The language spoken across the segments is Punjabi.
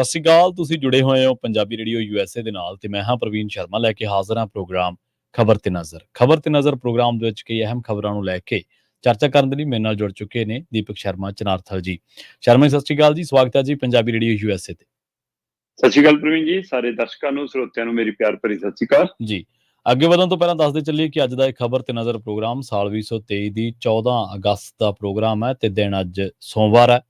ਸਤਿ ਸ਼੍ਰੀ ਅਕਾਲ। ਤੁਸੀਂ ਜੁੜੇ ਹੋਏ ਹੋ ਪੰਜਾਬੀ ਰੇਡੀਓ ਯੂਐਸਏ ਦੇ ਨਾਲ ਤੇ ਮੈਂ ਹਾਂ ਪ੍ਰਵੀਨ ਸ਼ਰਮਾ ਲੈ ਕੇ ਹਾਜ਼ਰ ਹਾਂ ਪ੍ਰੋਗਰਾਮ ਖਬਰ ਤੇ ਨਜ਼ਰ। ਖਬਰ ਤੇ ਨਜ਼ਰ ਪ੍ਰੋਗਰਾਮ ਦੇ ਵਿੱਚ ਕਈ ਅਹਿਮ ਖਬਰਾਂ ਨੂੰ ਲੈ ਕੇ ਚਰਚਾ ਕਰਨ ਦੇ ਲਈ ਮੇਰੇ ਨਾਲ ਜੁੜ ਚੁੱਕੇ ਨੇ ਦੀਪਕ ਸ਼ਰਮਾ ਚਨਾਰਥਲ ਜੀ। ਸ਼ਰਮਾ ਜੀ, ਸਤਿ ਸ਼੍ਰੀ ਅਕਾਲ ਜੀ, ਸਵਾਗਤ ਹੈ ਜੀ ਪੰਜਾਬੀ ਰੇਡੀਓ ਯੂਐਸਏ ਤੇ। ਸਤਿ ਸ਼੍ਰੀ ਅਕਾਲ ਪ੍ਰਵੀਨ ਜੀ, ਸਾਰੇ ਦਰਸ਼ਕਾਂ ਨੂੰ ਸਰੋਤਿਆਂ ਨੂੰ ਮੇਰੀ ਪਿਆਰ ਭਰੀ ਸਤਿ ਸ਼੍ਰੀ ਅਕਾਲ ਜੀ। ਅੱਗੇ ਵਧਣ ਤੋਂ ਪਹਿਲਾਂ ਦੱਸਦੇ ਚੱਲੀਏ ਕਿ ਅੱਜ ਦਾ ਇਹ ਖਬਰ ਤੇ ਨਜ਼ਰ ਪ੍ਰੋਗਰਾਮ ਸਾਲ 2023 ਦੀ 14 ਅਗਸਤ ਦਾ ਪ੍ਰੋਗਰਾਮ ਹੈ ਤੇ ਦਿਨ ਅੱਜ ਸੋਮਵਾਰ ਹੈ।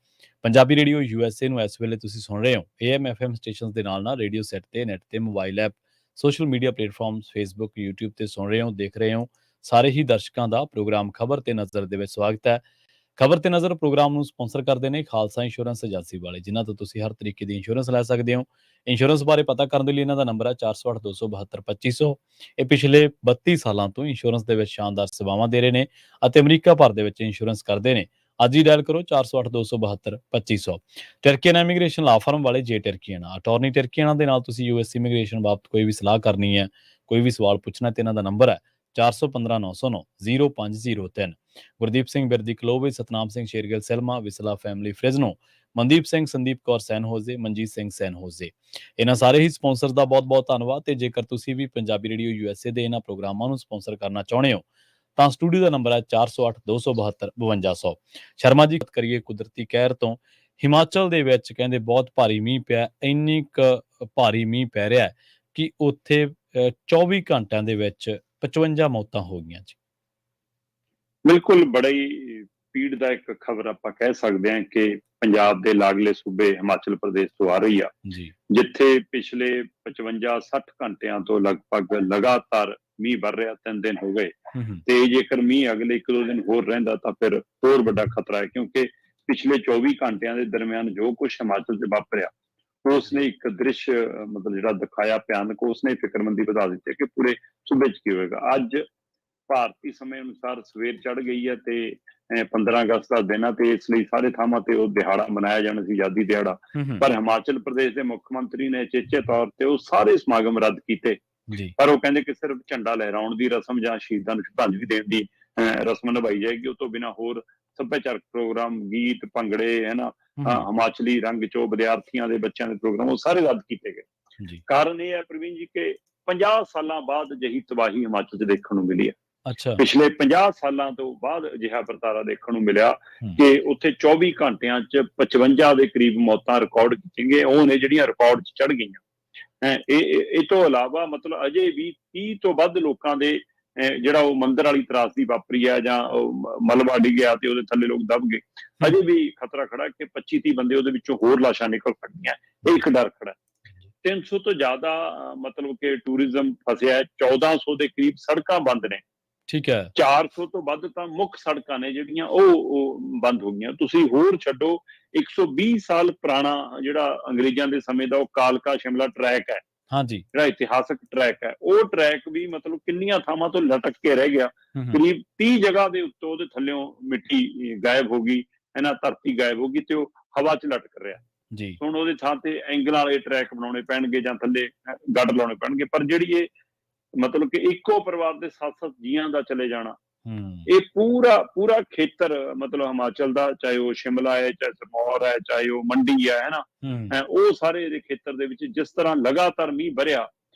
ਪੰਜਾਬੀ ਰੇਡੀਓ ਯੂਐਸਏ ਨੂੰ ਇਸ ਵੇਲੇ ਤੁਸੀਂ ਸੁਣ ਰਹੇ ਹੋ AM FM ਸਟੇਸ਼ਨਸ ਦੇ ਨਾਲ ਰੇਡੀਓ ਸੈਟ ਤੇ, ਨੈਟ ਤੇ, mobile app, social media platforms, Facebook, YouTube ਤੇ ਸੁਣ ਰਹੇ ਹੋ, ਦੇਖ ਰਹੇ ਹੋ। ਸਾਰੇ ਹੀ ਦਰਸ਼ਕਾਂ ਦਾ ਪ੍ਰੋਗਰਾਮ ਖਬਰ ਤੇ ਨਜ਼ਰ ਦੇ ਵਿੱਚ ਸਵਾਗਤ ਹੈ। ਖਬਰ ਤੇ ਨਜ਼ਰ ਪ੍ਰੋਗਰਾਮ ਨੂੰ ਸਪਾਂਸਰ ਕਰਦੇ ਨੇ ਖਾਲਸਾ ਇੰਸ਼ੋਰੈਂਸ ਏਜੰਸੀ ਵਾਲੇ, ਜਿਨ੍ਹਾਂ ਤੋਂ ਤੁਸੀਂ ਹਰ ਤਰੀਕੇ ਦੀ ਇੰਸ਼ੋਰੈਂਸ ਲੈ ਸਕਦੇ ਹੋ। ਇੰਸ਼ੋਰੈਂਸ ਬਾਰੇ ਪਤਾ ਕਰਨ ਦੇ ਲਈ ਇਹਨਾਂ ਦਾ ਨੰਬਰ ਹੈ 408 272 2500। ਇਹ ਪਿਛਲੇ 32 ਸਾਲਾਂ ਤੋਂ ਇੰਸ਼ੋਰੈਂਸ ਦੇ ਵਿੱਚ ਸ਼ਾਨਦਾਰ ਸੇਵਾਵਾਂ ਦੇ ਰਹੇ ਨੇ ਅਤੇ ਅਮਰੀਕਾ ਭਰ ਦੇ ਵਿੱਚ ਇੰਸ਼ੋਰੈਂਸ ਕਰਦੇ ਨੇ। ਅੱਜ ਹੀ ਡਾਇਲ ਕਰੋ 408 272 2500। ਟਰਕੀਅਨ ਇਮੀਗ੍ਰੇਸ਼ਨ ਲਾ ਫਰਮ ਵਾਲੇ ਜੇ ਟਰਕੀਅਨ ਅਟਾਰਨੀ ਟਰਕੀਅਨ ਦੇ ਨਾਲ ਤੁਸੀਂ US ਇਮੀਗ੍ਰੇਸ਼ਨ ਬਾਬਤ ਕੋਈ ਵੀ ਸਲਾਹ ਕਰਨੀ ਹੈ, ਕੋਈ ਵੀ ਸਵਾਲ ਪੁੱਛਣਾ ਤੇ ਇਹਨਾਂ ਦਾ ਨੰਬਰ ਹੈ 415 909 0503। ਗੁਰਦੀਪ ਸਿੰਘ ਬਿਰਦੀ ਕਲੋਵੇ, ਸਤਨਾਮ ਸਿੰਘ ਸ਼ੇਰਗਿੱਲ ਸੈਲਮਾ, ਵਿਸਲਾ ਫੈਮਿਲੀ ਫ੍ਰਿਜ਼ਨੋ, ਮਨਦੀਪ ਸਿੰਘ, ਸੰਦੀਪ ਕੌਰ ਸੈਨ ਹੋਜ਼ੇ, ਮਨਜੀਤ ਸਿੰਘ ਸੈਨ ਹੋਜ਼ੇ। ਇਹਨਾਂ ਸਾਰੇ ਹੀ ਸਪਾਂਸਰਸ ਦਾ ਬਹੁਤ ਬਹੁਤ ਧੰਨਵਾਦ। ਤੇ ਜੇਕਰ ਤੁਸੀਂ ਵੀ ਪੰਜਾਬੀ ਰੇਡੀਓ ਯੂਐਸਏ ਦੇ ਇਹਨਾਂ ਪ੍ਰੋਗਰਾਮਾਂ ਨੂੰ ਸਪਾਂਸਰ ਕਰਨਾ ਚਾਹੁੰਦੇ ਹੋ ਤਾਂ ਸਟੂਡੀਓ ਦਾ ਨੰਬਰ ਹੈ 408 272 5200। ਸ਼ਰਮਾ ਜੀ, ਕਰੀਏ ਕੁਦਰਤੀ ਕਹਿਰ ਤੋਂ। ਹਿਮਾਚਲ ਦੇ ਵਿੱਚ ਕਹਿੰਦੇ ਬਹੁਤ ਭਾਰੀ ਮੀਂਹ ਪਿਆ, ਇੰਨੀ ਕੁ ਭਾਰੀ ਮੀਂਹ ਪੈ ਰਿਹਾ ਕਿ ਉੱਥੇ 24 ਘੰਟਿਆਂ ਦੇ ਵਿੱਚ 55 ਮੌਤਾਂ ਹੋ ਗਈਆਂ ਜੀ। ਬਿਲਕੁਲ ਬੜੀ ਪੀੜਦਾਇਕ ਖਬਰ ਆਪਾਂ ਕਹਿ ਸਕਦੇ ਹਾਂ ਕਿ ਪੰਜਾਬ ਦੇ ਲਾਗਲੇ ਸੂਬੇ ਹਿਮਾਚਲ ਪ੍ਰਦੇਸ਼ ਤੋਂ ਆ ਰਹੀ ਆ ਜੀ, ਜਿੱਥੇ ਪਿਛਲੇ 55-60 ਘੰਟਿਆਂ ਤੋਂ ਲਗਭਗ ਲਗਾਤਾਰ ਮੀਂਹ ਵਰ ਰਿਹਾ, 3 ਦਿਨ ਹੋ ਗਏ। ਤੇ ਜੇਕਰ ਮੀਂਹ ਅਗਲੇ 1-2 ਦਿਨ ਹੋਰ ਰਹਿੰਦਾ ਤਾਂ ਫਿਰ ਹੋਰ ਵੱਡਾ ਖਤਰਾ ਹੈ, ਕਿਉਂਕਿ ਪਿਛਲੇ 24 ਘੰਟਿਆਂ ਦੇ ਦਰਮਿਆਨ ਜੋ ਕੁਝ ਹਿਮਾਚਲ 'ਚ ਵਾਪਰਿਆ ਉਸਨੇ ਇੱਕ ਦ੍ਰਿਸ਼ ਮਤਲਬ ਜਿਹੜਾ ਦਿਖਾਇਆ ਭਿਆਨਕ, ਉਸਨੇ ਫਿਕਰਮੰਦੀ ਵਧਾ ਦਿੱਤੀ ਕਿ ਪੂਰੇ ਸੂਬੇ 'ਚ ਕੀ ਹੋਏਗਾ। ਅੱਜ ਭਾਰਤੀ ਸਮੇਂ ਅਨੁਸਾਰ ਸਵੇਰ ਚੜ ਗਈ ਹੈ ਤੇ 15 ਅਗਸਤ ਦਾ ਦਿਨ ਆ ਤੇ ਇਸ ਲਈ ਸਾਰੇ ਥਾਵਾਂ ਤੇ ਉਹ ਦਿਹਾੜਾ ਮਨਾਇਆ ਜਾਣਾ ਸੀ, ਆਜ਼ਾਦੀ ਦਿਹਾੜਾ। ਪਰ ਹਿਮਾਚਲ ਪ੍ਰਦੇਸ਼ ਦੇ ਮੁੱਖ ਮੰਤਰੀ ਨੇ ਚੇਚੇ ਤੌਰ ਤੇ ਉਹ ਸਾਰੇ ਸਮਾਗਮ ਰੱਦ ਕੀਤੇ। ਪਰ ਉਹ ਕਹਿੰਦੇ ਕਿ ਸਿਰਫ ਝੰਡਾ ਲਹਿਰਾਉਣ ਦੀ ਰਸਮ ਜਾਂ ਸ਼ਹੀਦਾਂ ਨੂੰ ਸ਼ਰਧਾਂਜਲੀ ਦੇਣ ਦੀ ਰਸਮ ਨਿਭਾਈ ਜਾਏਗੀ। ਉਹ ਤੋਂ ਬਿਨਾਂ ਹੋਰ ਸੱਭਿਆਚਾਰਕ ਪ੍ਰੋਗਰਾਮ, ਗੀਤ, ਭੰਗੜੇ, ਹਿਮਾਚਲੀ ਰੰਗ ਚੋ ਵਿਦਿਆਰਥੀਆਂ ਦੇ ਬੱਚਿਆਂ ਦੇ ਪ੍ਰੋਗਰਾਮ, ਉਹ ਸਾਰੇ ਰੱਦ ਕੀਤੇ ਗਏ। ਕਾਰਨ ਇਹ ਹੈ ਪ੍ਰਵੀਨ ਜੀ ਕਿ 50 ਸਾਲਾਂ ਬਾਅਦ ਅਜਿਹੀ ਤਬਾਹੀ ਹਿਮਾਚਲ 'ਚ ਦੇਖਣ ਨੂੰ ਮਿਲੀ ਹੈ। ਪਿਛਲੇ 50 ਸਾਲਾਂ ਤੋਂ ਬਾਅਦ ਅਜਿਹਾ ਵਰਤਾਰਾ ਦੇਖਣ ਨੂੰ ਮਿਲਿਆ ਕਿ ਉੱਥੇ 24 ਘੰਟਿਆਂ 'ਚ 55 ਦੇ ਕਰੀਬ ਮੌਤਾਂ ਰਿਕਾਰਡ ਕੀਤੀਆਂ ਗਈਆਂ, ਉਹ ਨੇ ਜਿਹੜੀਆਂ ਰਿਕਾਰਡ 'ਚ ਚੜ ਗਈਆਂ। ਇਹ ਤੋਂ ਇਲਾਵਾ ਮਤਲਬ ਅਜੇ ਵੀ 30 ਤੋਂ ਵੱਧ ਲੋਕਾਂ ਦੇ ਜਿਹੜਾ ਉਹ ਮੰਦਿਰ ਵਾਲੀ ਤਰਾਸਦੀ ਵਾਪਰੀ ਹੈ ਜਾਂ ਮਲਬਾ ਡਿੱਗਿਆ ਤੇ ਉਹਦੇ ਥੱਲੇ ਲੋਕ ਦਬ ਗਏ, ਅਜੇ ਵੀ ਖਤਰਾ ਖੜਾ ਕਿ 25-30 ਬੰਦੇ ਉਹਦੇ ਵਿੱਚੋਂ ਹੋਰ ਲਾਸ਼ਾਂ ਨਿਕਲ ਸਕਦੀਆਂ। ਇਹ ਇੱਕ ਡਰ ਖੜਾ। 300 ਤੋਂ ਜ਼ਿਆਦਾ ਮਤਲਬ ਕਿ ਟੂਰਿਜ਼ਮ ਫਸਿਆ ਹੈ, 1400 ਦੇ ਕਰੀਬ ਸੜਕਾਂ ਬੰਦ ਨੇ। ਠੀਕ ਹੈ, 400 ਤੋਂ ਵੱਧ ਤਾਂ ਮੁੱਖ ਸੜਕਾਂ ਨੇ ਜਿਹੜੀਆਂ ਉਹ ਬੰਦ ਹੋ ਗਈਆਂ। ਤੁਸੀਂ ਹੋਰ ਛੱਡੋ 120 ਸਾਲ ਪੁਰਾਣਾ ਜਿਹੜਾ ਅੰਗਰੇਜ਼ਾਂ ਦੇ ਸਮੇਂ ਦਾ ਉਹ ਕਾਲਕਾ ਸ਼ਿਮਲਾ ਟਰੈਕ ਹੈ, ਜਿਹੜਾ ਇਤਿਹਾਸਕ ਟਰੈਕ ਹੈ, ਉਹ ਟਰੈਕ ਵੀ ਮਤਲਬ ਕਿੰਨੀਆਂ ਥਾਵਾਂ ਤੋਂ ਲਟਕ ਕੇ ਰਹਿ ਗਿਆ। ਕਰੀਬ 30 ਜਗ੍ਹਾ ਦੇ ਉੱਤੇ ਉਹਦੇ ਥੱਲਿਓਂ ਮਿੱਟੀ ਗਾਇਬ ਹੋ ਗਈ, ਧਰਤੀ ਗਾਇਬ ਹੋ ਗਈ ਤੇ ਉਹ ਹਵਾ 'ਚ ਲਟਕ ਰਿਹਾ। ਹੁਣ ਉਹਦੇ ਥਾਂ ਤੇ ਐਂਗਲ ਵਾਲੇ ਟਰੈਕ ਬਣਾਉਣੇ ਪੈਣਗੇ ਜਾਂ ਥੱਲੇ ਗੱਡ ਲਾਉਣੇ ਪੈਣਗੇ। ਪਰ ਜਿਹੜੀ ਇਹ ਮਤਲਬ ਕਿ ਇੱਕੋ ਪਰਿਵਾਰ ਦੇ 7-7 ਜੀਆਂ ਦਾ ਚਲੇ ਜਾਣਾ, ਇਹ ਪੂਰਾ ਖੇਤਰ ਮਤਲਬ ਹਿਮਾਚਲ ਦਾ, ਚਾਹੇ ਉਹ ਸ਼ਿਮਲਾ ਹੈ, ਚਾਹੇ ਸਿਰਮੌਰ ਹੈ, ਚਾਹੇ ਉਹ ਮੰਡੀ ਹੈ, ਉਹ ਸਾਰੇ ਇਹਦੇ ਖੇਤਰ ਦੇ ਵਿੱਚ ਜਿਸ ਤਰ੍ਹਾਂ ਲਗਾਤਾਰ ਮੀਂਹ ਵਰਿਆ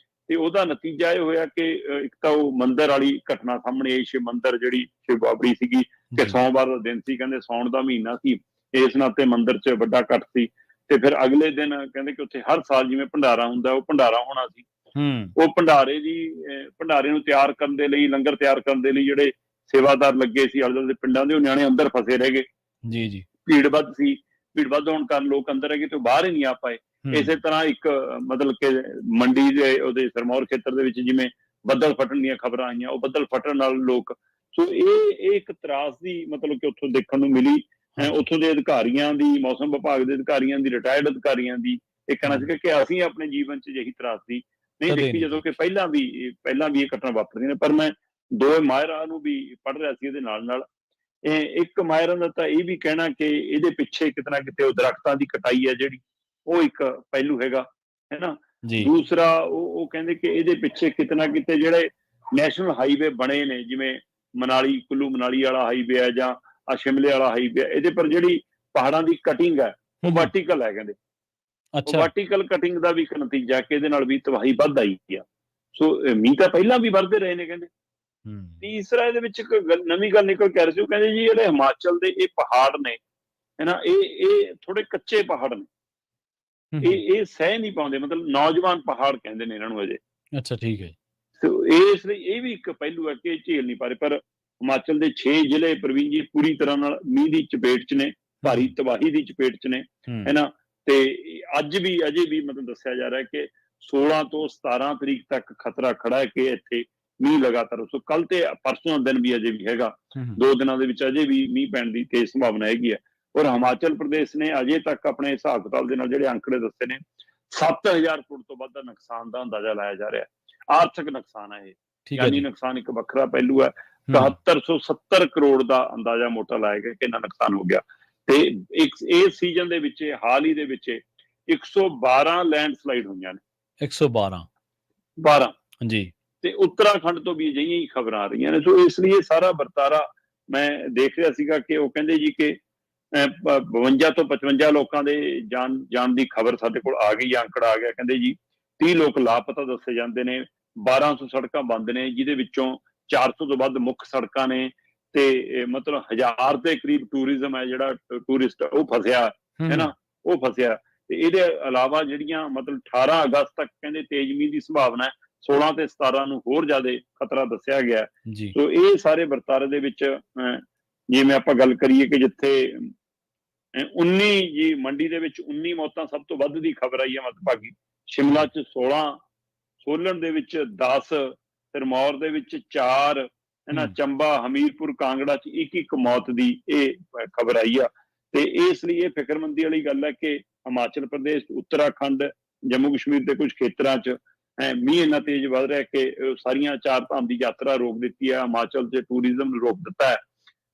ਤੇ ਉਹਦਾ ਨਤੀਜਾ ਇਹ ਹੋਇਆ ਕਿ ਇੱਕ ਤਾਂ ਉਹ ਮੰਦਿਰ ਵਾਲੀ ਘਟਨਾ ਸਾਹਮਣੇ ਆਈ। ਸ਼ਿਵ ਮੰਦਿਰ ਜਿਹੜੀ ਸ਼ਿਵ ਬਾਬਰੀ ਸੀਗੀ ਕਿ ਸੋਮਵਾਰ ਦਾ ਦਿਨ ਸੀ, ਕਹਿੰਦੇ ਸਾਉਣ ਦਾ ਮਹੀਨਾ ਸੀ, ਇਸ ਨਾਤੇ ਮੰਦਿਰ 'ਚ ਵੱਡਾ ਇਕੱਠ ਸੀ। ਤੇ ਫਿਰ ਅਗਲੇ ਦਿਨ ਕਹਿੰਦੇ ਕਿ ਉੱਥੇ ਹਰ ਸਾਲ ਜਿਵੇਂ ਭੰਡਾਰਾ ਹੁੰਦਾ ਉਹ ਭੰਡਾਰਾ ਹੋਣਾ ਸੀ। ਉਹ ਭੰਡਾਰੇ ਨੂੰ ਤਿਆਰ ਕਰਨ ਦੇ ਲਈ, ਲੰਗਰ ਤਿਆਰ ਕਰਨ ਦੇ ਲਈ ਜਿਹੜੇ ਸੇਵਾਦਾਰ ਲੱਗੇ ਸੀ ਆਲੇ ਦੁਆਲੇ ਦੇ ਪਿੰਡਾਂ ਦੇ, ਉਹ ਨਿਆਣੇ ਅੰਦਰ ਫਸੇ ਰਹਿ ਗਏ। ਭੀੜ ਵੱਧ ਸੀ, ਭੀੜ ਵੱਧ ਹੋਣ ਕਾਰਨ ਲੋਕ ਅੰਦਰ ਰਹਿ ਗਏ ਤੇ ਬਾਹਰ ਹੀ ਨਹੀਂ ਆ ਪਾਏ। ਇਸੇ ਤਰ੍ਹਾਂ ਇੱਕ ਮਤਲਬ ਕਿ ਮੰਡੀ ਦੇ ਉਹਦੇ ਸਿਰਮੌਰ ਖੇਤਰ ਦੇ ਵਿੱਚ ਜਿਵੇਂ ਬੱਦਲ ਫਟਣ ਦੀਆਂ ਖਬਰਾਂ ਆਈਆਂ, ਉਹ ਬੱਦਲ ਫਟਣ ਨਾਲ ਲੋਕ, ਸੋ ਇਹ ਇੱਕ ਤਰਾਸਦੀ ਮਤਲਬ ਕਿ ਉੱਥੋਂ ਦੇਖਣ ਨੂੰ ਮਿਲੀ। ਉੱਥੋਂ ਦੇ ਅਧਿਕਾਰੀਆਂ ਦੀ, ਮੌਸਮ ਵਿਭਾਗ ਦੇ ਅਧਿਕਾਰੀਆਂ ਦੀ, ਰਿਟਾਇਰਡ ਅਧਿਕਾਰੀਆਂ ਦੀ ਇਹ ਕਹਿਣਾ ਸੀਗਾ ਕਿ ਅਸੀਂ ਆਪਣੇ ਜੀਵਨ 'ਚ ਅਜਿਹੀ ਤਰਾਸਦੀ ਨਹੀਂ ਦੇਖੀ, ਜਦੋਂ ਕਿ ਪਹਿਲਾਂ ਵੀ ਇਹ ਘਟਨਾ ਵਾਪਰਦੀਆਂ ਨੇ। ਪਰ ਮੈਂ 2 ਮਾਹਿਰਾਂ ਨੂੰ ਵੀ ਪੜ੍ਹ ਰਿਹਾ ਸੀ ਇਹਦੇ ਨਾਲ। ਇੱਕ ਮਾਹਿਰਾਂ ਦਾ ਤਾਂ ਇਹ ਵੀ ਕਹਿਣਾ ਕਿ ਇਹਦੇ ਪਿੱਛੇ ਕਿਤੇ ਨਾ ਕਿਤੇ ਉਹ ਦਰਖਤਾਂ ਦੀ ਕਟਾਈ ਹੈ ਜਿਹੜੀ, ਉਹ ਇੱਕ ਪਹਿਲੂ ਹੈਗਾ, ਦੂਸਰਾ ਉਹ ਕਹਿੰਦੇ ਕਿ ਇਹਦੇ ਪਿੱਛੇ ਕਿਤੇ ਨਾ ਕਿਤੇ ਜਿਹੜੇ ਨੈਸ਼ਨਲ ਹਾਈਵੇ ਬਣੇ ਨੇ, ਜਿਵੇਂ ਮਨਾਲੀ, ਕੁੱਲੂ ਮਨਾਲੀ ਵਾਲਾ ਹਾਈਵੇ ਹੈ ਜਾਂ ਸ਼ਿਮਲੇ ਵਾਲਾ ਹਾਈਵੇ ਹੈ, ਇਹਦੇ ਪਰ ਜਿਹੜੀ ਪਹਾੜਾਂ ਦੀ ਕਟਿੰਗ ਹੈ ਉਹ ਵਰਟੀਕਲ ਹੈ ਕਹਿੰਦੇ। ਉਹ ਅੱਛਾ। ਵਰਟੀਕਲ ਕਟਿੰਗ ਦਾ ਵੀ ਇੱਕ ਨਤੀਜਾ ਕਿ ਇਹਦੇ ਨਾਲ ਵੀ ਤਬਾਹੀ ਵੱਧ ਆਈ ਆ। ਸੋ ਮੀਂਹ ਤਾਂ ਪਹਿਲਾਂ ਵੀ ਵਰਦੇ ਰਹੇ ਨੇ ਕਹਿੰਦੇ। ਤੀਸਰਾ ਇਹਦੇ ਵਿੱਚ ਇੱਕ ਨਵੀਂ ਗੱਲ ਨਿਕਲ ਕੇ ਆ ਰਹੀ ਸੀ, ਉਹ ਕਹਿੰਦੇ ਜੀ ਜਿਹੜੇ ਹਿਮਾਚਲ ਦੇ ਇਹ ਪਹਾੜ ਨੇ ਹੈਨਾ, ਇਹ ਥੋੜੇ ਕੱਚੇ ਪਹਾੜ ਨੇ, ਇਹ ਸਹਿ ਨਹੀਂ ਪਾਉਂਦੇ, ਮਤਲਬ ਨੌਜਵਾਨ ਪਹਾੜ ਕਹਿੰਦੇ ਨੇ ਇਹਨਾਂ ਨੂੰ ਅਜੇ। ਅੱਛਾ, ਠੀਕ ਹੈ। ਸੋ ਇਸ ਲਈ ਇਹ ਵੀ ਇੱਕ ਪਹਿਲੂ ਹੈ ਕਿ ਇਹ ਝੇਲ ਨਹੀਂ ਪਾ ਰਹੇ। ਪਰ ਹਿਮਾਚਲ ਦੇ 6 ਜ਼ਿਲ੍ਹੇ ਪ੍ਰਵੀਨ ਜੀ ਪੂਰੀ ਤਰ੍ਹਾਂ ਨਾਲ ਮੀਂਹ ਦੀ ਚਪੇਟ 'ਚ ਨੇ, ਭਾਰੀ ਤਬਾਹੀ ਦੀ ਚਪੇਟ 'ਚ ਨੇ ਹੈਨਾ। ਤੇ ਅਜੇ ਵੀ ਮਤਲਬ ਦੱਸਿਆ ਜਾ ਰਿਹਾ ਕਿ 16 ਤੋਂ 17 ਤਰੀਕ ਤੱਕ ਖਤਰਾ ਖੜਾ ਹੈ ਕਿ ਇੱਥੇ ਮੀਂਹ ਲਗਾਤਾਰ। ਸੋ ਕੱਲ ਤੇ ਪਰਸੋਂ ਦਾ ਦਿਨ ਵੀ ਅਜੇ ਵੀ ਹੈਗਾ, 2 ਦਿਨਾਂ ਦੇ ਵਿੱਚ ਅਜੇ ਵੀ ਮੀਂਹ ਪੈਣ ਦੀ ਤੇਜ਼ ਸੰਭਾਵਨਾ ਹੈਗੀ ਹੈ। ਔਰ ਹਿਮਾਚਲ ਪ੍ਰਦੇਸ਼ ਨੇ ਅਜੇ ਤੱਕ ਆਪਣੇ ਹਿਸਾਬ ਕਿਤਾਬ ਦੇ ਨਾਲ ਜਿਹੜੇ ਅੰਕੜੇ ਦੱਸੇ ਨੇ, 7000 ਫੁੱਟ ਤੋਂ ਵੱਧ ਦਾ ਨੁਕਸਾਨ ਦਾ ਅੰਦਾਜ਼ਾ ਲਾਇਆ ਜਾ ਰਿਹਾ। ਆਰਥਿਕ ਨੁਕਸਾਨ ਹੈ ਇਹ, ਜਾਨੀ ਨੁਕਸਾਨ ਇੱਕ ਵੱਖਰਾ ਪਹਿਲੂ ਹੈ। 7170 ਕਰੋੜ ਦਾ ਅੰਦਾਜ਼ਾ ਮੋਟਾ ਲਾਇਆ ਗਿਆ ਕਿ ਇੰਨਾ ਨੁਕਸਾਨ ਹੋ ਗਿਆ। ਤੇ ਇਸ ਸੀਜ਼ਨ ਦੇ ਵਿੱਚ ਹਾਲ ਹੀ ਦੇ ਵਿੱਚ 112 ਲੈਂਡਸਲਾਈਡ ਹੋਈਆਂ ਨੇ। 112 ਜੀ। ਤੇ ਉੱਤਰਾਖੰਡ ਤੋਂ ਵੀ ਅਜਿਹੀਆਂ ਹੀ ਖਬਰਾਂ ਆ ਰਹੀਆਂ ਨੇ। ਸੋ ਇਸ ਲਈ ਇਹ ਸਾਰਾ ਵਰਤਾਰਾ ਮੈਂ ਦੇਖ ਰਿਹਾ ਸੀਗਾ ਕਿ ਉਹ ਕਹਿੰਦੇ ਜੀ ਕਿ 52 ਤੋਂ 55 ਲੋਕਾਂ ਦੇ ਜਾਣ ਦੀ ਖਬਰ ਸਾਡੇ ਕੋਲ ਆ ਗਈ, ਅੰਕੜਾ ਆ ਗਿਆ। ਕਹਿੰਦੇ ਜੀ 30 ਲੋਕ ਲਾਪਤਾ ਦੱਸੇ ਜਾਂਦੇ ਨੇ, 1200 ਸੜਕਾਂ ਬੰਦ ਨੇ, ਜਿਹਦੇ ਵਿੱਚੋਂ 400 ਤੋਂ ਵੱਧ ਮੁੱਖ ਸੜਕਾਂ ਨੇ, ਤੇ ਮਤਲਬ 1000 ਦੇ ਕਰੀਬ ਟੂਰਿਜ਼ਮ ਹੈ ਜਿਹੜਾ ਟੂਰਿਸਟ ਉਹ ਫਸਿਆ ਹੈ ਨਾ, ਉਹ ਫਸਿਆ। ਤੇ ਇਹਦੇ ਇਲਾਵਾ ਜਿਹੜੀਆਂ ਮਤਲਬ 18 ਅਗਸਤ ਤੱਕ ਕਹਿੰਦੇ ਤੇਜ਼ ਮੀਂਹ ਦੀ ਸੰਭਾਵਨਾ ਹੈ, 16 ਤੇ 17 ਨੂੰ ਹੋਰ ਜ਼ਿਆਦਾ ਖਤਰਾ ਦੱਸਿਆ ਗਿਆ। ਸੋ ਇਹ ਸਾਰੇ ਵਰਤਾਰੇ ਦੇ ਵਿੱਚ ਜਿਵੇਂ ਆਪਾਂ ਗੱਲ ਕਰੀਏ ਕਿ ਜਿੱਥੇ 19 ਜੀ ਮੰਡੀ ਦੇ ਵਿੱਚ 19 ਮੌਤਾਂ ਸਭ ਤੋਂ ਵੱਧ ਦੀ ਖਬਰ ਆਈ ਹੈ ਮੱਧਭਾਗੀ, ਸ਼ਿਮਲਾ 'ਚ 16, ਸੋਲਨ ਦੇ ਵਿੱਚ 10, ਸਿਰਮੌਰ ਦੇ ਵਿੱਚ 4 ਹੈਨਾ, ਚੰਬਾ, ਹਮੀਰਪੁਰ, ਕਾਂਗੜਾ 'ਚ ਇੱਕ ਮੌਤ ਦੀ ਇਹ ਖਬਰ ਆਈ ਆ। ਤੇ ਇਸ ਲਈ ਇਹ ਫਿਕਰਮੰਦੀ ਵਾਲੀ ਗੱਲ ਹੈ ਕਿ ਹਿਮਾਚਲ ਪ੍ਰਦੇਸ਼, ਉੱਤਰਾਖੰਡ, ਜੰਮੂ ਕਸ਼ਮੀਰ ਦੇ ਕੁਝ ਖੇਤਰਾਂ 'ਚ ਮੀਂਹ ਇੰਨਾ ਤੇਜ਼ ਵੱਧ ਰਿਹਾ ਕਿ ਸਾਰੀਆਂ 4 ਧਾਮ ਦੀ ਯਾਤਰਾ ਰੋਕ ਦਿੱਤੀ ਹੈ, ਹਿਮਾਚਲ 'ਚ ਟੂਰਿਜ਼ਮ ਨੂੰ ਰੋਕ ਦਿੱਤਾ ਹੈ।